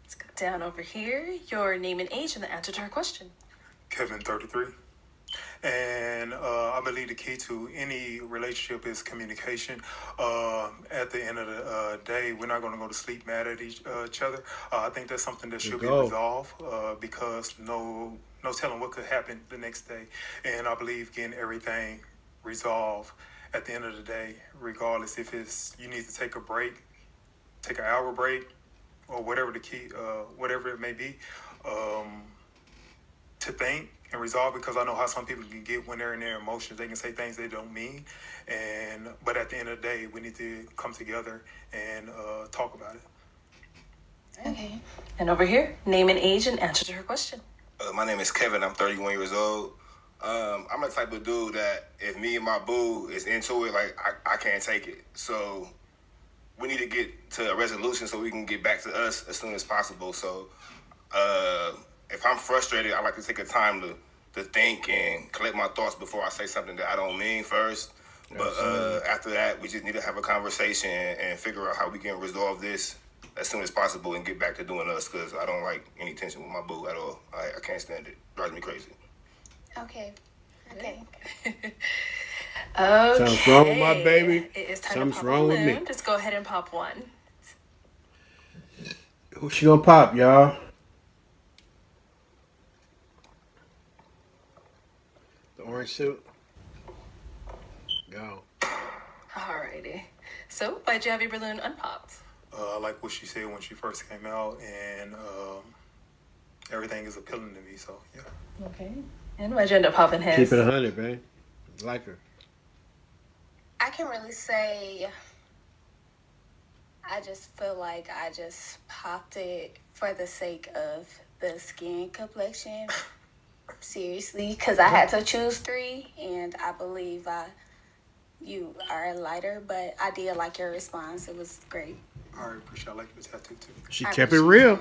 S2: Let's go down over here. Your name and age and the answer to her question.
S6: Kevin, 33. And I believe the key to any relationship is communication. At the end of the day, we're not going to go to sleep mad at each other. I think that's something that should be resolved because no telling what could happen the next day. And I believe getting everything resolved at the end of the day, regardless if it's you need to take a break, take an hour break, or whatever whatever it may be, to think and resolve, because I know how some people can get when they're in their emotions. They can say things they don't mean, but at the end of the day, we need to come together and talk about it.
S2: Okay. And over here, name and age and answer to her question.
S4: My name is Kevin. I'm 31 years old. I'm the type of dude that if me and my boo is into it, I can't take it. So we need to get to a resolution so we can get back to us as soon as possible. So if I'm frustrated, I like to take a time to think and collect my thoughts before I say something that I don't mean first. But after that, we just need to have a conversation and figure out how we can resolve this as soon as possible and get back to doing us, because I don't like any tension with my boo at all. I can't stand it. It drives me crazy.
S16: Okay.
S1: Something's wrong with my baby.
S2: It is time
S1: Something's
S2: to pop
S1: wrong
S2: a
S1: with me.
S2: balloon. Just go ahead and pop one.
S1: Who's she gonna pop, y'all? The orange suit. Go.
S2: Alrighty. So, why'd you have your balloon unpopped?
S6: I like what she said when she first came out, and everything is appealing to me. So yeah.
S2: Okay. And why'd you end up popping his?
S1: Keep it 100, man. Like her.
S16: I can really say I just feel like I just popped it for the sake of the skin complexion. Seriously, because I had to choose 3, and I believe you are lighter, but I did like your response. It was great.
S6: I appreciate. I like your tattoo too.
S1: She kept it real.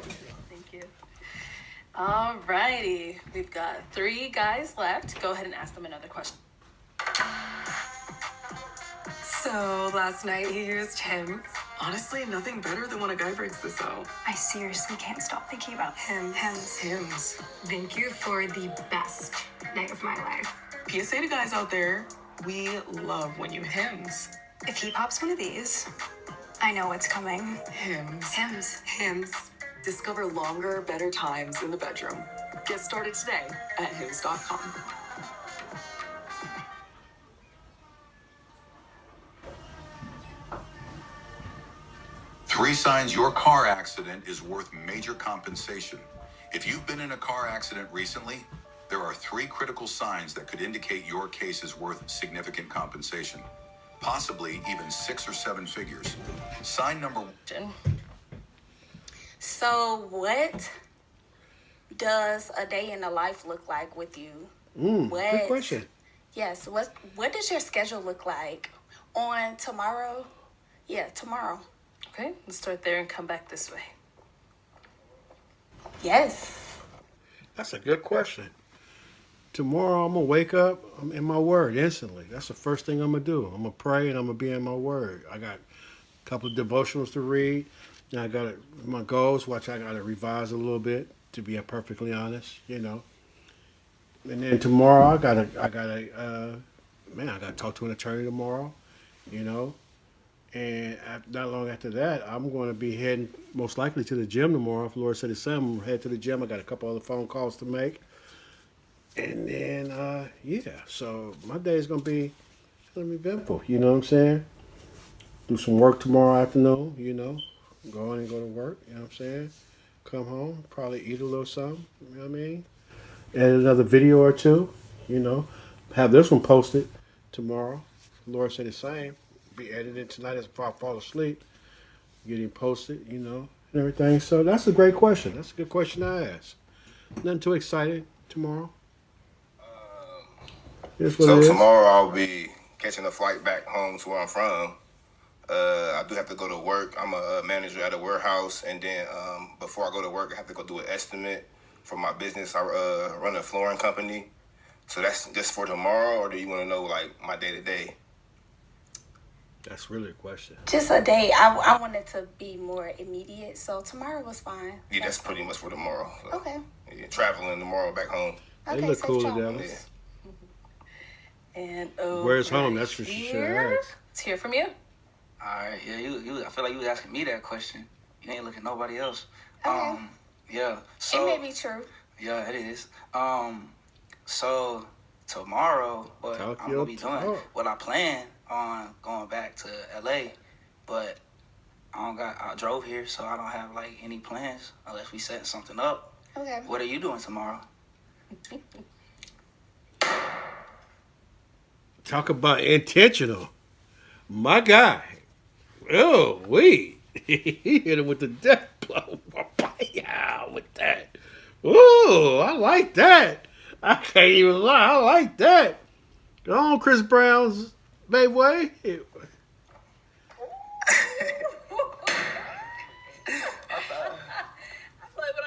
S2: Thank you. Alrighty. We've got 3 guys left. Go ahead and ask them another question.
S17: So last night he used hymns. Honestly, nothing better than when a guy breaks this out.
S18: I seriously can't stop thinking about
S17: Hymns.
S18: Thank you for the best night of my life.
S17: PSA to guys out there, we love when you hymns.
S18: If he pops one of these, I know what's coming.
S17: Hymns. Discover longer, better times in the bedroom. Get started today at hymns.com.
S19: Three signs your car accident is worth major compensation. If you've been in a car accident recently, there are 3 critical signs that could indicate your case is worth significant compensation, possibly even 6 or 7 figures. Sign number 1.
S16: So what does a day in the life look like with you?
S1: Good question.
S16: Yes. What does your schedule look like on tomorrow? Yeah, tomorrow.
S2: Okay, let's start there and come back this way.
S16: Yes.
S1: That's a good question. Tomorrow I'm gonna wake up. I'm in my word instantly. That's the first thing I'm gonna do. I'm gonna pray and I'm gonna be in my word. I got a couple of devotionals to read. And I got my goals, which I gotta revise a little bit to be perfectly honest. And then tomorrow I gotta talk to an attorney tomorrow. And not long after that, I'm going to be heading most likely to the gym tomorrow. If Lord said the same, I'm going to head to the gym. I got a couple other phone calls to make. And then, so my day is going to be eventful. You know what I'm saying? Do some work tomorrow afternoon, Go in and go to work, you know what I'm saying? Come home, probably eat a little something, you know what I mean? Edit another video or two, Have this one posted tomorrow. Lord said the same. Be edited tonight as before I fall asleep, getting posted, and everything. So that's a great question. That's a good question to ask. Nothing too excited tomorrow.
S4: So tomorrow I'll be catching a flight back home to where I'm from. I do have to go to work. I'm a manager at a warehouse, and then before I go to work, I have to go do an estimate for my business. I run a flooring company. So that's just for tomorrow, or do you want to know like my day to day?
S1: That's really a question.
S16: Just a day. I wanted to be more immediate, so tomorrow was fine.
S4: Yeah, that's pretty much for tomorrow. So,
S16: okay.
S4: Yeah, traveling tomorrow back home.
S1: They look cool to them.
S2: Yeah. And
S1: where's home? That's for sure.
S2: Let's hear from you.
S7: All right. Yeah, you. I feel like you was asking me that question. You ain't looking at nobody else.
S16: Okay.
S7: Yeah. So
S16: it may be true.
S7: Yeah, it is. So tomorrow, what I'm gonna be doing? What I plan on going back to LA, but I drove here, so I don't have like any plans unless we set something up.
S16: Okay.
S7: What are you doing tomorrow?
S1: Talk about intentional. My guy. Oh, wait. He hit him with the death blow. Yeah, with that. Ooh, I like that. I can't even lie. I like that. Go on, Chris Brown's Bayway.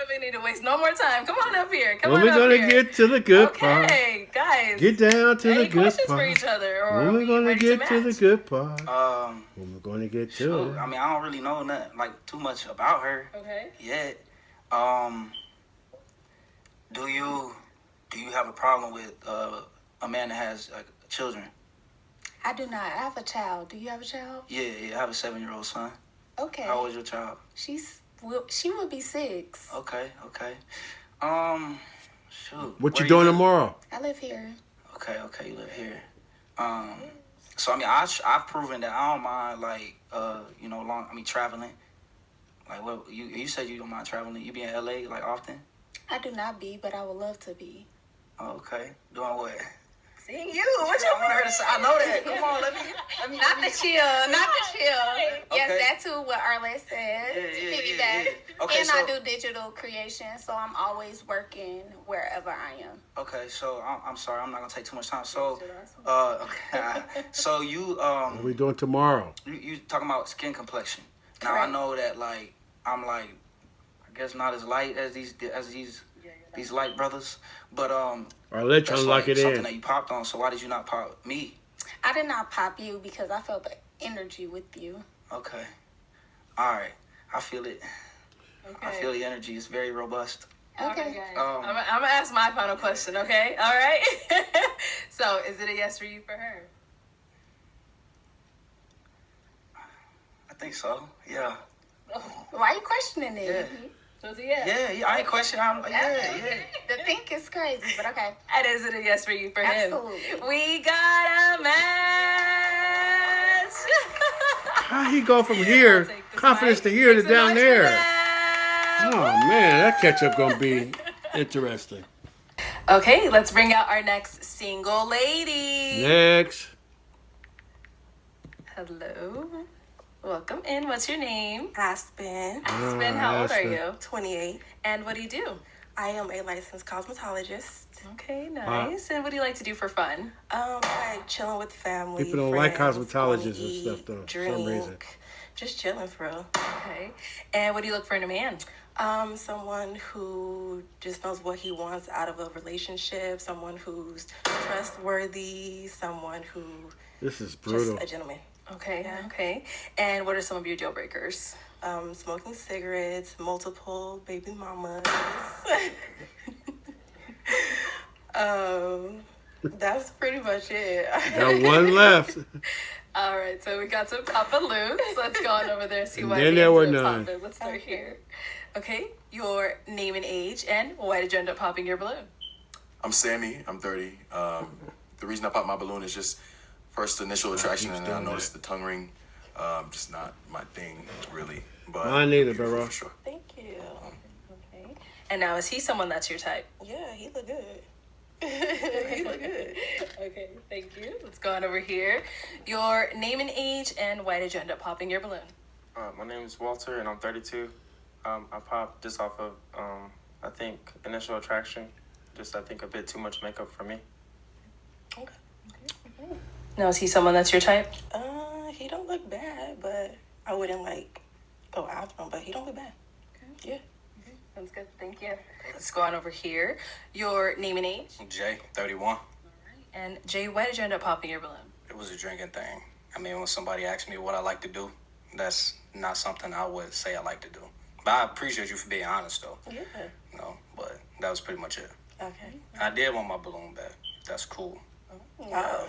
S2: We need to waste no more time. Come on up here.
S1: When we're gonna get to the good part.
S2: Okay, guys.
S1: Get down to the good
S2: questions
S1: part.
S2: For each other, or
S1: when we're gonna get to the good part. When we're gonna get to it.
S7: I mean, I don't really know nothing like too much about her.
S2: Okay.
S7: Yet. Do you have a problem with a man that has children?
S16: I do not. I have a child. Do you have a child?
S7: Yeah. I have a 7-year-old son.
S16: Okay.
S7: How old is your child?
S16: She will be 6.
S7: Okay. Shoot.
S1: What you doing tomorrow?
S16: I live here.
S7: Okay, you live here. So I mean, I've proven that I don't mind traveling. Like, what you said you don't mind traveling. You be in LA like often?
S16: I do not be, but I would love to be.
S7: Okay, doing what?
S16: Seeing you. What you
S7: want her to say? I know that. Come on, let me.
S16: Not the chill. Yes, that too. What Arlette said.
S7: Yeah. Okay,
S16: and I do digital creation, so I'm always working wherever I am.
S7: Okay, so I'm sorry, I'm not gonna take too much time. So, so you
S1: what are we doing tomorrow?
S7: You talking about skin complexion? Now I know that I'm I guess not as light as these light brothers, but
S1: Arlette trying to lock it in.
S7: Something that you popped on. So why did you not pop me?
S16: I did not pop you because I felt the energy with you.
S7: Okay, all right, I feel it. Okay. I feel the energy. It's very robust.
S16: Okay.
S2: I'm gonna ask my final question. Okay. All right. So, is it a yes for you for her?
S7: I think so. Yeah.
S16: Why are you questioning it?
S7: Yeah.
S2: Was it yes?
S7: Yeah. I ain't questioning. Yeah.
S16: The think is crazy, but okay.
S2: And is it a yes for you for him?
S16: Absolutely.
S2: We got a match.
S1: How he go from here, confidence to here to down there? Oh man, that catch-up gonna be interesting.
S2: Okay, let's bring out our next single lady.
S1: Next.
S2: Hello. Welcome in. What's your name?
S14: Aspen.
S2: Aspen, how old are you?
S14: 28.
S2: And what do you do?
S10: I am a licensed cosmetologist.
S2: Okay, nice. And what do you like to do for fun?
S10: I like chilling with family.
S1: People don't like
S10: friends,
S1: cosmetologists
S10: going
S1: and
S10: to
S1: stuff though,
S10: drink,
S1: for some reason.
S10: Just chilling for real.
S2: Okay. And what do you look for in a man?
S10: Someone who just knows what he wants out of a relationship, someone who's trustworthy, someone who
S1: This is brutal.
S10: just a gentleman.
S2: Okay, okay. And what are some of your deal breakers?
S10: Smoking cigarettes, multiple baby mamas. That's pretty much it.
S1: Got one left.
S2: All right, so we got some pop balloons. Let's go on over there and see
S1: And
S2: why
S1: then
S2: they
S1: there were
S2: ended up
S1: none.
S2: popping. Let's start here. Okay, your name and age, and why did you end up popping your balloon?
S11: I'm Sammy. I'm 30. The reason I popped my balloon is just first initial attraction, and then I noticed the tongue ring. Just not my thing, really. But
S1: Mine neither,
S11: beautiful
S1: bro.
S11: for sure.
S10: Thank you.
S2: Okay. And now, is he someone that's your type?
S10: Yeah, he look good. He look good.
S2: Okay, thank you. Let's go on over here. Your name and age, and why did you end up popping your balloon?
S9: My name is Walter, and I'm 32. I popped just off of, I think, initial attraction. Just, I think, a bit too much makeup for me.
S10: Okay.
S2: Now, is he someone that's your type?
S10: He don't look bad, but I wouldn't like go after him, but he don't look bad. Yeah.
S2: Sounds good. Thank you. Let's go on over here. Your name and age?
S12: Jay, 31.
S2: And Jay, why did you end up popping your balloon?
S12: It was a drinking thing. I mean, when somebody asks me what I like to do, that's not something I would say I like to do. But I appreciate you for being honest, though.
S10: Yeah.
S12: No, but that was pretty much it.
S10: Okay.
S12: I did want my balloon back. That's cool.
S10: Okay.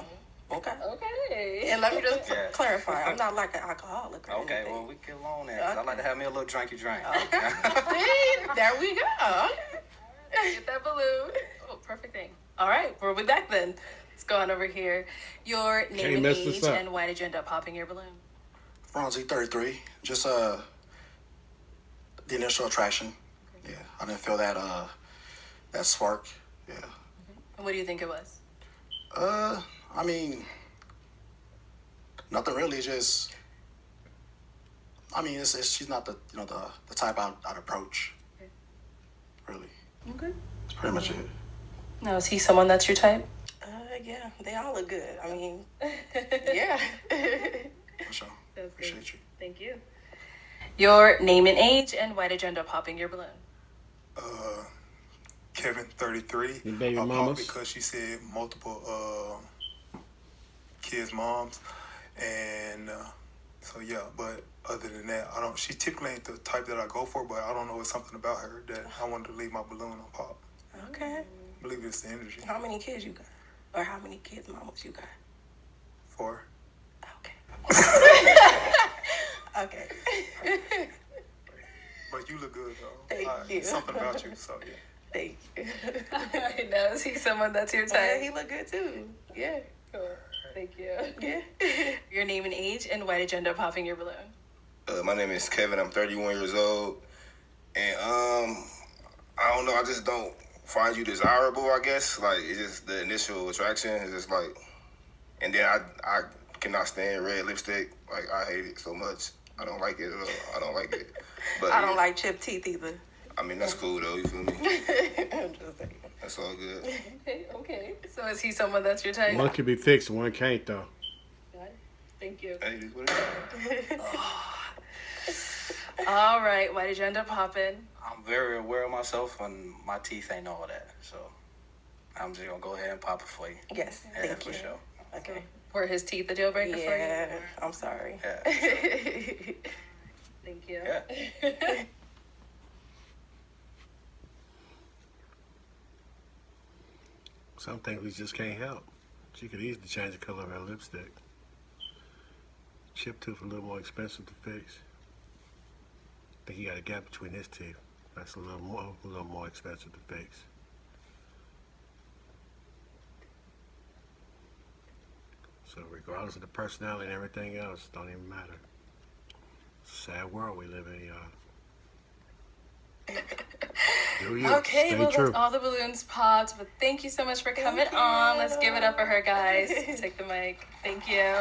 S2: Okay.
S10: And let me just
S12: Yeah.
S10: clarify, I'm not like an alcoholic. Or
S12: Okay,
S10: anything.
S12: well, we can go on there. 'Cause I like to have me a little drinky drink.
S10: See, there we go.
S2: Get that balloon. Oh, perfect thing. All right, we'll be back then. Let's go on over here. Your name
S1: Can't
S2: and
S1: mess this
S2: age,
S1: up.
S2: and why did you end up popping your balloon?
S8: Bronzy, 33. Just the initial attraction. Yeah, I didn't feel that that spark. Yeah.
S2: And what do you think it was?
S8: I mean, nothing really. Just, I mean, it's she's not the the type I'd approach. Really.
S2: Okay.
S8: That's pretty much it.
S2: Now, is he someone that's your type?
S10: Yeah, they all look good. I mean, yeah.
S8: For sure. Appreciate you.
S2: Thank you. Your name and age, and why did you end up popping your balloon?
S6: Kevin, 33.
S1: Your baby
S6: I popped
S1: mamas?
S6: because she said multiple kids' moms, and so yeah. But other than that, I don't. She typically ain't the type that I go for, but I don't know. It's something about her that I wanted to leave my balloon on pop.
S10: Okay.
S6: I believe it's the energy.
S10: How many kids you got? Or how many kids mamas you got?
S6: 4.
S10: Okay.
S6: But you look good though.
S10: Thank you.
S6: Something about you, so yeah.
S10: Thank you.
S2: Now, is he someone that's your type?
S10: He look good too. Yeah.
S2: Thank you.
S10: Yeah.
S2: Your name and age, and why did you end up popping your balloon?
S4: My name is Kevin. I'm 31 years old, and I don't know. I just don't find you desirable. I guess like it's just the initial attraction is just like, and then I cannot stand red lipstick. Like I hate it so much. I don't like it at all. I don't like it. But
S10: I don't like chipped teeth either.
S4: I mean that's cool though. You feel me?
S10: I'm just saying.
S4: That's all good.
S2: Okay. So is he someone that's your type?
S1: One can be fixed, one can't though.
S2: Thank you.
S4: Hey, what is it?
S2: All right. Why did you end up popping?
S12: I'm very aware of myself, and my teeth ain't all that. So I'm just gonna go ahead and pop it for you.
S10: Yes.
S12: Yeah,
S10: Thank
S12: for
S10: you.
S12: sure.
S10: Okay.
S2: Were his teeth a deal breaker for you?
S10: Yeah. I'm sorry.
S12: Yeah.
S2: Thank you.
S12: Yeah.
S1: Some things we just can't help. She could easily change the color of her lipstick. Chip tooth a little more expensive to fix. I think he got a gap between his teeth. That's a little more expensive to fix. So regardless of the personality and everything else, don't even matter. Sad world we live in, y'all. Do you?
S2: Okay,
S1: Stay
S2: well,
S1: true.
S2: that's all the balloons popped. But thank you so much for coming on. Let's give it up for her, guys. Take the mic. Thank you.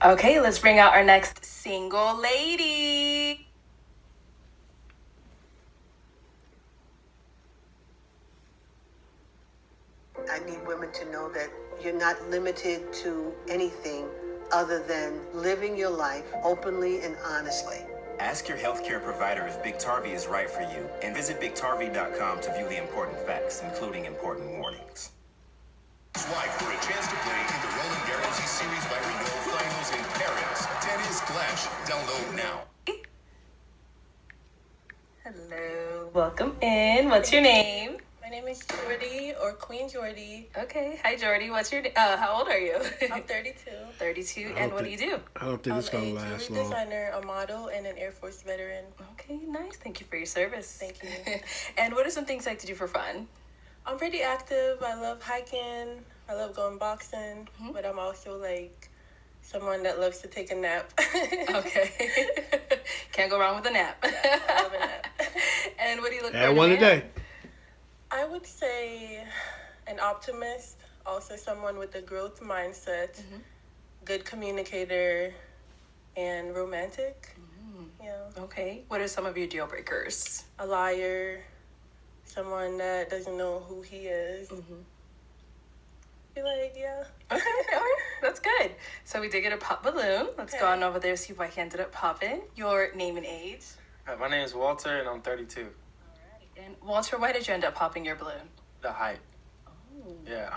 S2: Okay, let's bring out our next single lady.
S20: I need women to know that you're not limited to anything other than living your life openly and honestly.
S21: Ask your healthcare provider if Biktarvy is right for you, and visit Biktarvy.com to view the important facts, including important warnings.
S22: Swipe for a chance to play in the Roland Garros Series by Renault Finals in Paris. Tennis Clash. Download now.
S2: Hello, welcome in. What's your name?
S23: My name is Jodi, or Queen Jodi.
S2: Okay, hi Jodi. What's your how old are you?
S23: I'm 32.
S2: 32, and what do you do?
S1: I don't think it's gonna last
S23: I'm a
S1: long.
S23: jewelry designer, a model, and an Air Force veteran.
S2: Okay, nice. Thank you for your service.
S23: Thank you.
S2: And what are some things you like to do for fun?
S23: I'm pretty active. I love hiking. I love going boxing, but I'm also like someone that loves to take a nap.
S2: Okay. Can't go wrong with a nap.
S23: Yeah, I love a nap.
S2: And what do you look for?
S1: Add one a day.
S23: I would say an optimist, also someone with a growth mindset, good communicator, and romantic. Yeah.
S2: Okay. What are some of your deal breakers?
S23: A liar, someone that doesn't know who he is. Be like, yeah.
S2: Okay, all right. That's good. So we did get a pop balloon. Let's go on over there, see why he ended up popping. Your name and age.
S9: My name is Walter, and I'm 32.
S2: And Walter, why did you end up popping your balloon?
S9: The height. Yeah,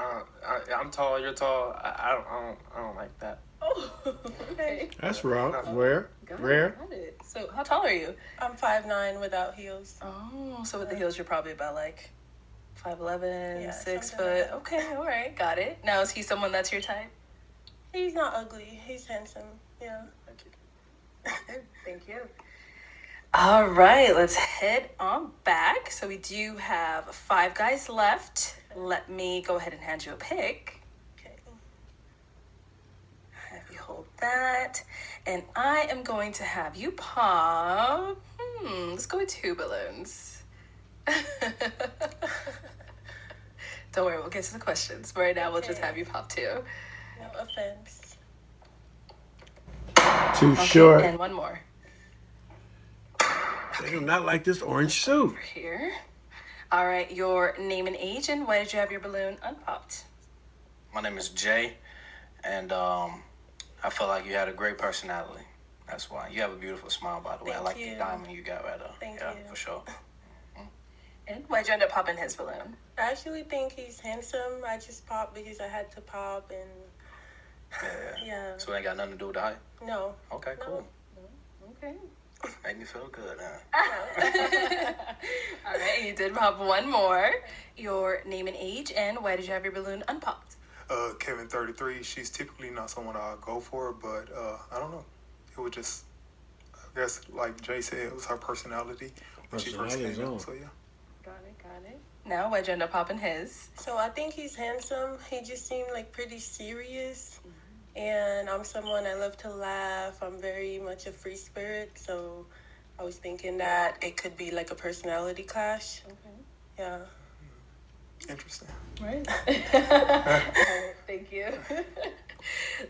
S9: I'm tall. You're tall. I don't like that.
S23: Oh, okay.
S1: That's wrong. Rare.
S2: Got it. So how tall are you?
S23: I'm 5'9" without heels.
S2: Oh, so with the heels, you're probably about like 5'11",
S23: Yeah,
S2: 6
S23: something
S2: foot.
S23: like that.
S2: Okay, all right, got it. Now, is he someone that's your type?
S23: He's not ugly. He's handsome. Yeah.
S9: Thank you.
S2: Thank you. All right, let's head on back. So we do have 5 guys left. Let me go ahead and hand you a pick.
S23: Okay.
S2: Have you hold that. And I am going to have you pop. Let's go with 2 balloons. Don't worry, we'll get to the questions. But right now, we'll just have you pop 2.
S23: No offense.
S1: Too
S2: Okay,
S1: short.
S2: and one more.
S1: They do not like this orange suit.
S2: Here. All right, your name and age, and why did you have your balloon unpopped?
S12: My name is Jay, and I feel like you had a great personality. That's why. You have a beautiful smile, by the way. I like the diamond you got right there.
S23: Thank
S12: yeah,
S23: you.
S12: for sure.
S2: And why'd you end up popping his balloon?
S23: I actually think he's handsome. I just popped because I had to pop, and yeah.
S12: So it ain't got nothing to do with the height?
S23: No.
S12: Okay, cool.
S2: Okay.
S12: Make me feel good, huh?
S2: All right, you did pop one more. Your name and age, and why did you have your balloon unpopped?
S6: Kevin, 33. She's typically not someone I'll go for, but I don't know. It was just, I guess, like Jay said, it was her personality when she first
S1: Personality
S6: came
S1: is
S6: out.
S1: on.
S6: So yeah.
S2: Got it. Now, why'd you end up popping his?
S23: So I think he's handsome. He just seemed like pretty serious. And I'm someone I love to laugh. I'm very much a free spirit. So I was thinking that it could be like a personality clash.
S2: Okay.
S23: Yeah.
S6: Interesting.
S2: Right. Thank you.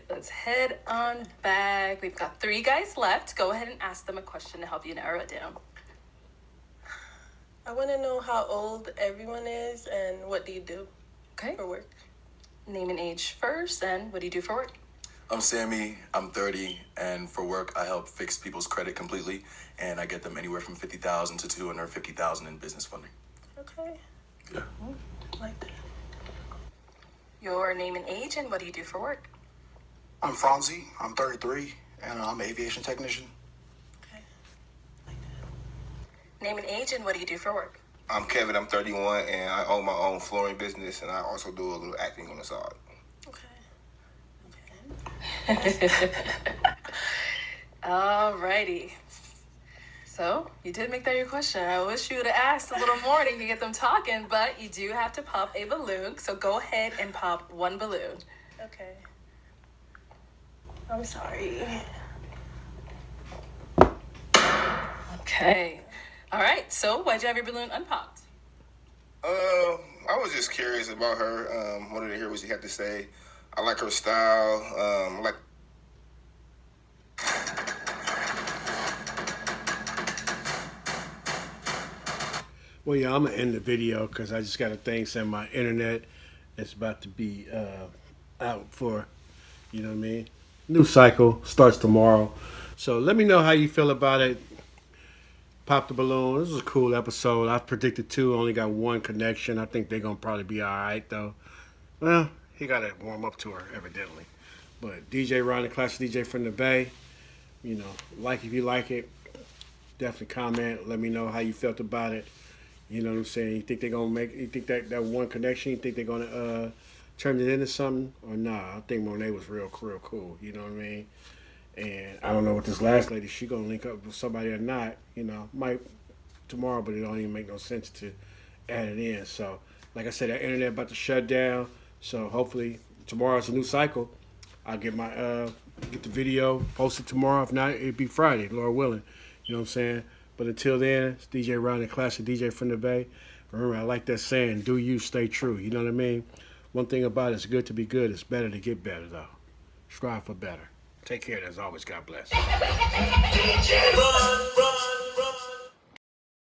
S2: Let's head on back. We've got 3 guys left. Go ahead and ask them a question to help you narrow it down.
S23: I want to know how old everyone is and what do you do for work?
S2: Name and age first, and what do you do for work?
S11: I'm Sammy, I'm 30, and for work, I help fix people's credit completely, and I get them anywhere from $50,000 to $250,000 in business funding.
S23: Okay.
S11: Yeah.
S23: Like that.
S2: Your name and age, and what do you do for work?
S8: I'm Franzi. I'm 33, and I'm an aviation technician.
S2: Name and age, and what do you do for work?
S4: I'm Kevin, I'm 31, and I own my own flooring business, and I also do a little acting on the side.
S2: Alrighty. So, you did make that your question. I wish you would have asked a little more to get them talking, but you do have to pop a balloon. So go ahead and pop 1 balloon.
S23: Okay. I'm sorry.
S2: Okay. All right. So, why'd you have your balloon unpopped?
S4: I was just curious about her. Wanted to hear what she had to say. I like her style. I like
S1: Well, yeah, I'm gonna end the video because I just got a thing saying my internet is about to be out for, you know what I mean? New cycle starts tomorrow. So let me know how you feel about it. Pop the balloon. This was a cool episode. I predicted 2, only got 1 connection. I think they're gonna probably be all right though. Well, he gotta warm up to her evidently. But DjRon, the classic DJ from the Bay. You know, like if you like it. Definitely comment. Let me know how you felt about it. You know what I'm saying? You think they're gonna make? You think that 1 connection? You think they're gonna turn it into something or nah? I think Monet was real cool. You know what I mean? And I don't know what this last lady, she gonna link up with somebody or not. You know, might tomorrow, but it don't even make no sense to add it in. So, like I said, that internet about to shut down. So hopefully tomorrow's a new cycle. I'll get my get the video posted tomorrow. If not, it'll be Friday, Lord willing. You know what I'm saying? But until then, it's DjRon, the classic DJ from the Bay. Remember, I like that saying, do you, stay true. You know what I mean? One thing about it, it's good to be good. It's better to get better, though. Strive for better. Take care, and as always, God bless.